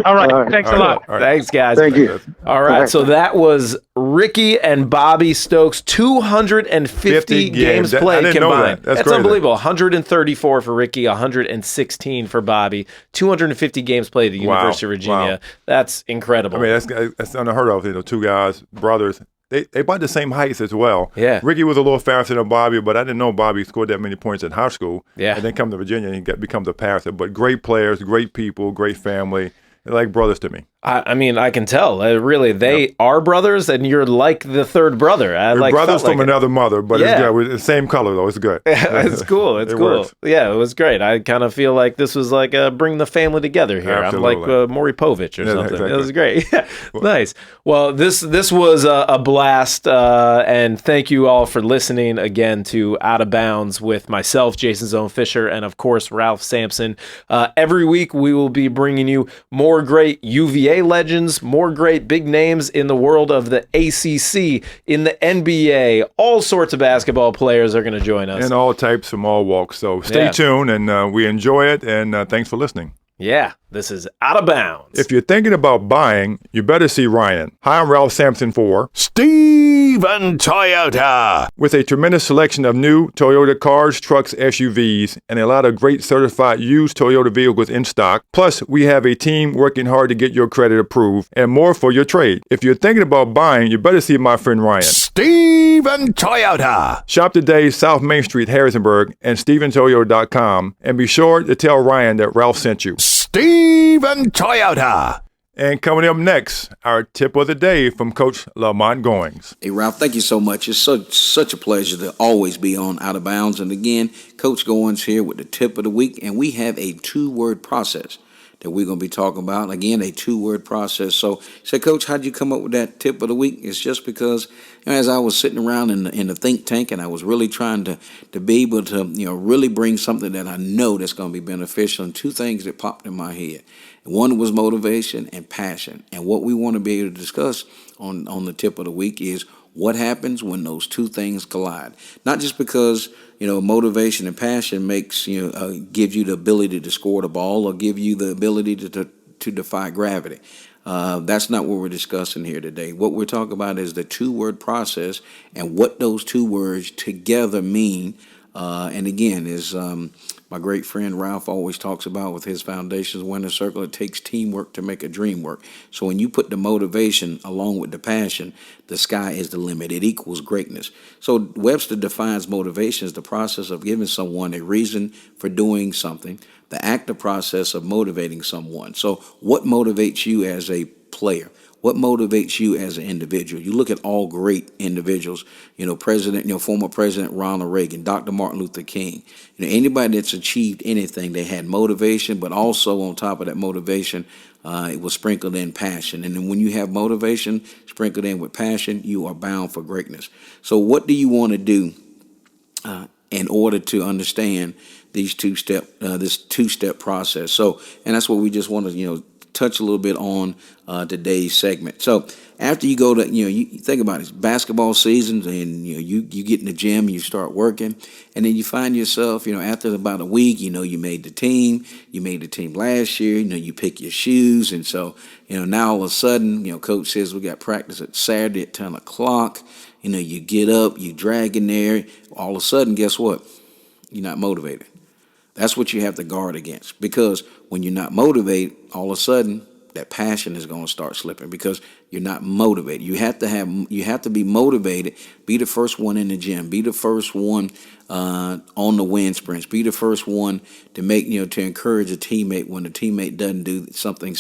[SPEAKER 5] All right. Thanks a lot.
[SPEAKER 2] All right.
[SPEAKER 1] Thanks, guys.
[SPEAKER 4] Thank you.
[SPEAKER 1] All right. So that was Ricky and Bobby Stokes, 250 games played combined.
[SPEAKER 2] That's
[SPEAKER 1] crazy. Unbelievable. 134 for Ricky, 116 for Bobby, 250 games played at the University of Virginia. Wow. That's incredible.
[SPEAKER 2] I mean, that's unheard of. Two guys, brothers. They about the same heights as well.
[SPEAKER 1] Yeah.
[SPEAKER 2] Ricky was a little faster than Bobby, but I didn't know Bobby scored that many points in high school.
[SPEAKER 1] Yeah.
[SPEAKER 2] And then come to Virginia and he becomes a passer. But great players, great people, great family. They're like brothers to me.
[SPEAKER 1] I mean, I can tell. Really, they are brothers, and you're like the third brother.
[SPEAKER 2] We're brothers from another mother, but it's good. We're the same color, though. It's good.
[SPEAKER 1] It's cool. It's cool.
[SPEAKER 2] Works.
[SPEAKER 1] Yeah, it was great. I kind of feel like this was like bring the family together here.
[SPEAKER 2] Absolutely.
[SPEAKER 1] I'm like Maury Povich or something.
[SPEAKER 2] Exactly.
[SPEAKER 1] It was great. Nice. Well, this was a blast, and thank you all for listening again to Out of Bounds with myself, Jason Zone Fisher, and of course, Ralph Sampson. Every week, we will be bringing you more great UVA legends, more great big names in the world of the ACC, in the NBA. All sorts of basketball players are going to join us.
[SPEAKER 2] And all types from all walks. So stay tuned, and we enjoy it, and thanks for listening.
[SPEAKER 1] Yeah, this is Out of Bounds.
[SPEAKER 2] If you're thinking about buying, you better see Ryan. Hi, I'm Ralph Sampson for
[SPEAKER 3] Steven Toyota.
[SPEAKER 2] With a tremendous selection of new Toyota cars, trucks, SUVs, and a lot of great certified used Toyota vehicles in stock. Plus, we have a team working hard to get your credit approved and more for your trade. If you're thinking about buying, you better see my friend Ryan.
[SPEAKER 3] Steve Steven Toyota.
[SPEAKER 2] Shop today, South Main Street, Harrisonburg, and StevenToyo.com. And be sure to tell Ryan that Ralph sent you.
[SPEAKER 3] Steven Toyota.
[SPEAKER 2] And coming up next, our tip of the day from Coach Lamont Goings.
[SPEAKER 6] Hey, Ralph, thank you so much. It's such a pleasure to always be on Out of Bounds. And again, Coach Goins here with the tip of the week. And we have a 2-word process that we're going to be talking about. Again, a 2-word process. So, say, Coach, how'd you come up with that tip of the week? It's just because, as I was sitting around in the think tank and I was really trying to be able to, really bring something that I know that's going to be beneficial, and 2 things that popped in my head. One was motivation and passion. And what we want to be able to discuss on the tip of the week is what happens when those 2 things collide. Not just because, motivation and passion makes, gives you the ability to score the ball or give you the ability to defy gravity. That's not what we're discussing here today. What we're talking about is the 2-word process and what those 2 words together mean. And again, is my great friend Ralph always talks about with his foundations, Winner Circle, it takes teamwork to make a dream work. So when you put the motivation along with the passion, the sky is the limit. It equals greatness. So Webster defines motivation as the process of giving someone a reason for doing something, the active process of motivating someone. So what motivates you as a player? What motivates you as an individual? You look at all great individuals, former President Ronald Reagan, Dr. Martin Luther King. Anybody that's achieved anything, they had motivation, but also on top of that motivation, it was sprinkled in passion. And then when you have motivation sprinkled in with passion, you are bound for greatness. So what do you want to do in order to understand this 2-step process? So, and that's what we just want to, touch a little bit on today's segment. So after you go to, you think about it, it's basketball seasons, and you get in the gym and you start working, and then you find yourself, after about a week, you made the team. You made the team last year. You pick your shoes, and so now all of a sudden, coach says we got practice at Saturday at 10 o'clock. You get up, you drag in there. All of a sudden, guess what? You're not motivated. That's what you have to guard against, because when you're not motivated, all of a sudden that passion is going to start slipping because you're not motivated. You have to be motivated. Be the first one in the gym. Be the first one on the wind sprints. Be the first one to make to encourage a teammate when the teammate doesn't do something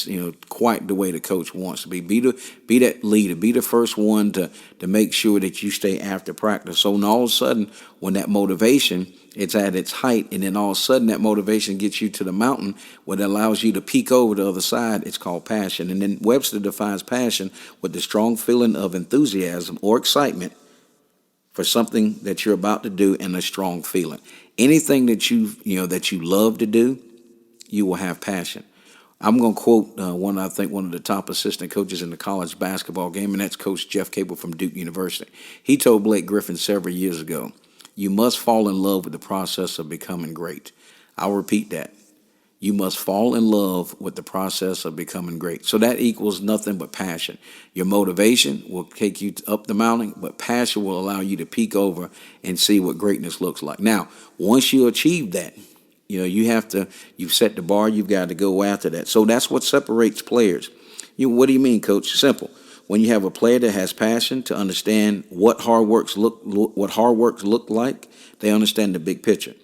[SPEAKER 6] quite the way the coach wants to be. Be that leader. Be the first one to make sure that you stay after practice. So all of a sudden when that motivation, it's at its height, and then all of a sudden that motivation gets you to the mountain where it allows you to peek over the other side. It's called passion. And then Webster defines passion with the strong feeling of enthusiasm or excitement for something that you're about to do, and a strong feeling. Anything that you love to do, you will have passion. I'm going to quote one of the top assistant coaches in the college basketball game, and that's Coach Jeff Cable from Duke University. He told Blake Griffin several years ago, you must fall in love with the process of becoming great. I'll repeat that. You must fall in love with the process of becoming great. So that equals nothing but passion. Your motivation will take you up the mountain, but passion will allow you to peek over and see what greatness looks like. Now, once you achieve that, you've set the bar, you've got to go after that. So that's what separates players. What do you mean, Coach? Simple. When you have a player that has passion to understand what hard works look like, they understand the big picture.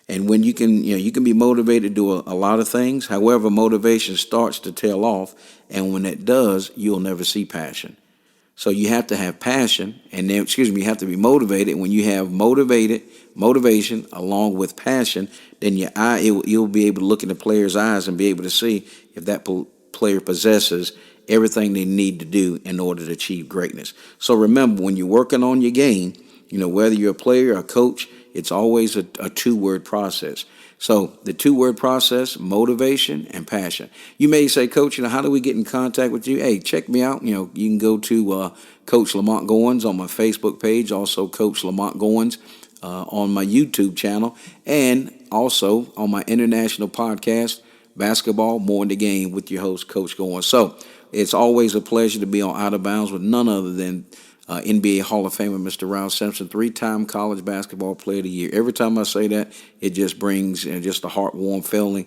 [SPEAKER 6] And when you can be motivated to do a lot of things. However, motivation starts to tail off, and when it does, you'll never see passion. So you have to have passion, and then, you have to be motivated. When you have motivation along with passion, then you'll be able to look in the player's eyes and be able to see if that player possesses everything they need to do in order to achieve greatness. So remember, when you're working on your game, whether you're a player or a coach, it's always a 2-word process. So the 2-word process, motivation and passion. You may say, Coach, how do we get in contact with you? Hey, check me out. You can go to Coach Lamont Goins on my Facebook page, also Coach Lamont Goins on my YouTube channel, and also on my international podcast, Basketball More in the Game, with your host, Coach Goins. So it's always a pleasure to be on Out of Bounds with none other than NBA Hall of Famer, Mr. Ralph Sampson, 3-time college basketball player of the year. Every time I say that, it just brings just a heartwarming feeling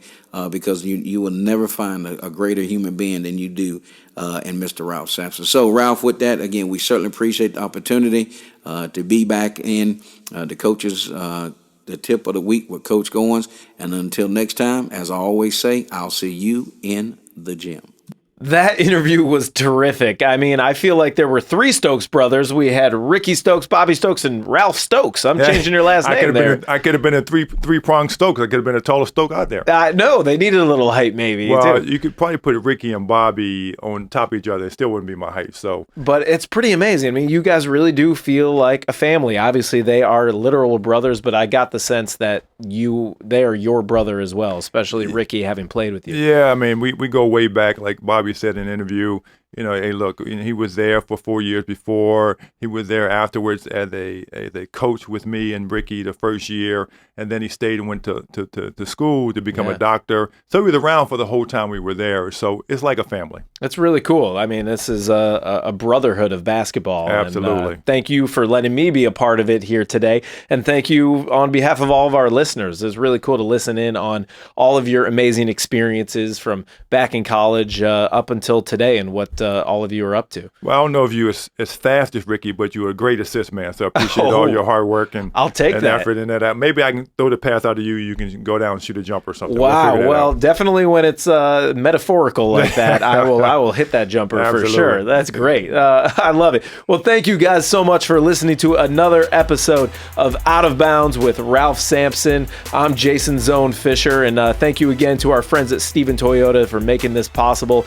[SPEAKER 6] because you will never find a greater human being than you do in Mr. Ralph Sampson. So, Ralph, with that, again, we certainly appreciate the opportunity to be back in the coaches' the tip of the week with Coach Goins. And until next time, as I always say, I'll see you in the gym.
[SPEAKER 1] That interview was terrific. I mean, I feel like there were 3 Stokes brothers. We had Ricky Stokes, Bobby Stokes, and Ralph Stokes. I'm changing your last name there.
[SPEAKER 2] I could have been a three-pronged Stokes. I could have been a tallest Stoke out there.
[SPEAKER 1] No, they needed a little height maybe,
[SPEAKER 2] Well,
[SPEAKER 1] too.
[SPEAKER 2] you could probably put Ricky and Bobby on top of each other. It still wouldn't be my height. So,
[SPEAKER 1] But it's pretty amazing. I mean, you guys really do feel like a family. Obviously, they are literal brothers, but I got the sense that they are your brother as well, especially Ricky having played with you.
[SPEAKER 2] yeah, I mean, we go way back, like Bobby said in an interview. Hey, look, he was there for 4 years before. He was there afterwards as a coach with me and Ricky the first year, and then he stayed and went to school to become a doctor. So he was around for the whole time we were there. So it's like a family.
[SPEAKER 1] That's really cool. I mean, this is a brotherhood of basketball.
[SPEAKER 2] Absolutely.
[SPEAKER 1] And, thank you for letting me be a part of it here today. And thank you on behalf of all of our listeners. It's really cool to listen in on all of your amazing experiences from back in college up until today and what all of you are up to.
[SPEAKER 2] Well, I don't know if you as fast as Ricky, but you're a great assist man. So I appreciate all your hard work and
[SPEAKER 1] I'll take
[SPEAKER 2] and
[SPEAKER 1] that
[SPEAKER 2] effort in that. Maybe I can throw the pass out to you. You can go down and shoot a jumper or something.
[SPEAKER 1] Wow.
[SPEAKER 2] Well,
[SPEAKER 1] Definitely when it's metaphorical like that, I will hit that jumper for sure. That's great. I love it. Well, thank you guys so much for listening to another episode of Out of Bounds with Ralph Sampson. I'm Jason Zone Fisher, and thank you again to our friends at Stephen Toyota for making this possible.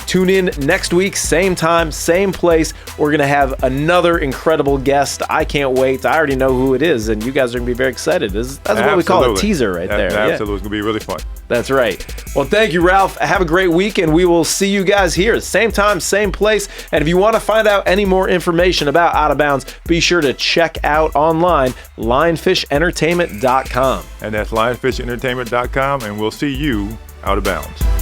[SPEAKER 1] Tune in next week, same time, same place. We're going to have another incredible guest. I can't wait. I already know who it is, and you guys are going to be very excited. That's what we call a teaser right there.
[SPEAKER 2] Absolutely.
[SPEAKER 1] Yeah.
[SPEAKER 2] It's going to be really fun.
[SPEAKER 1] That's right. Well, thank you, Ralph. Have a great week, and we will see you guys here, same time, same place. And if you want to find out any more information about Out of Bounds, be sure to check out online, lionfishentertainment.com.
[SPEAKER 2] And that's lionfishentertainment.com, and we'll see you out of bounds.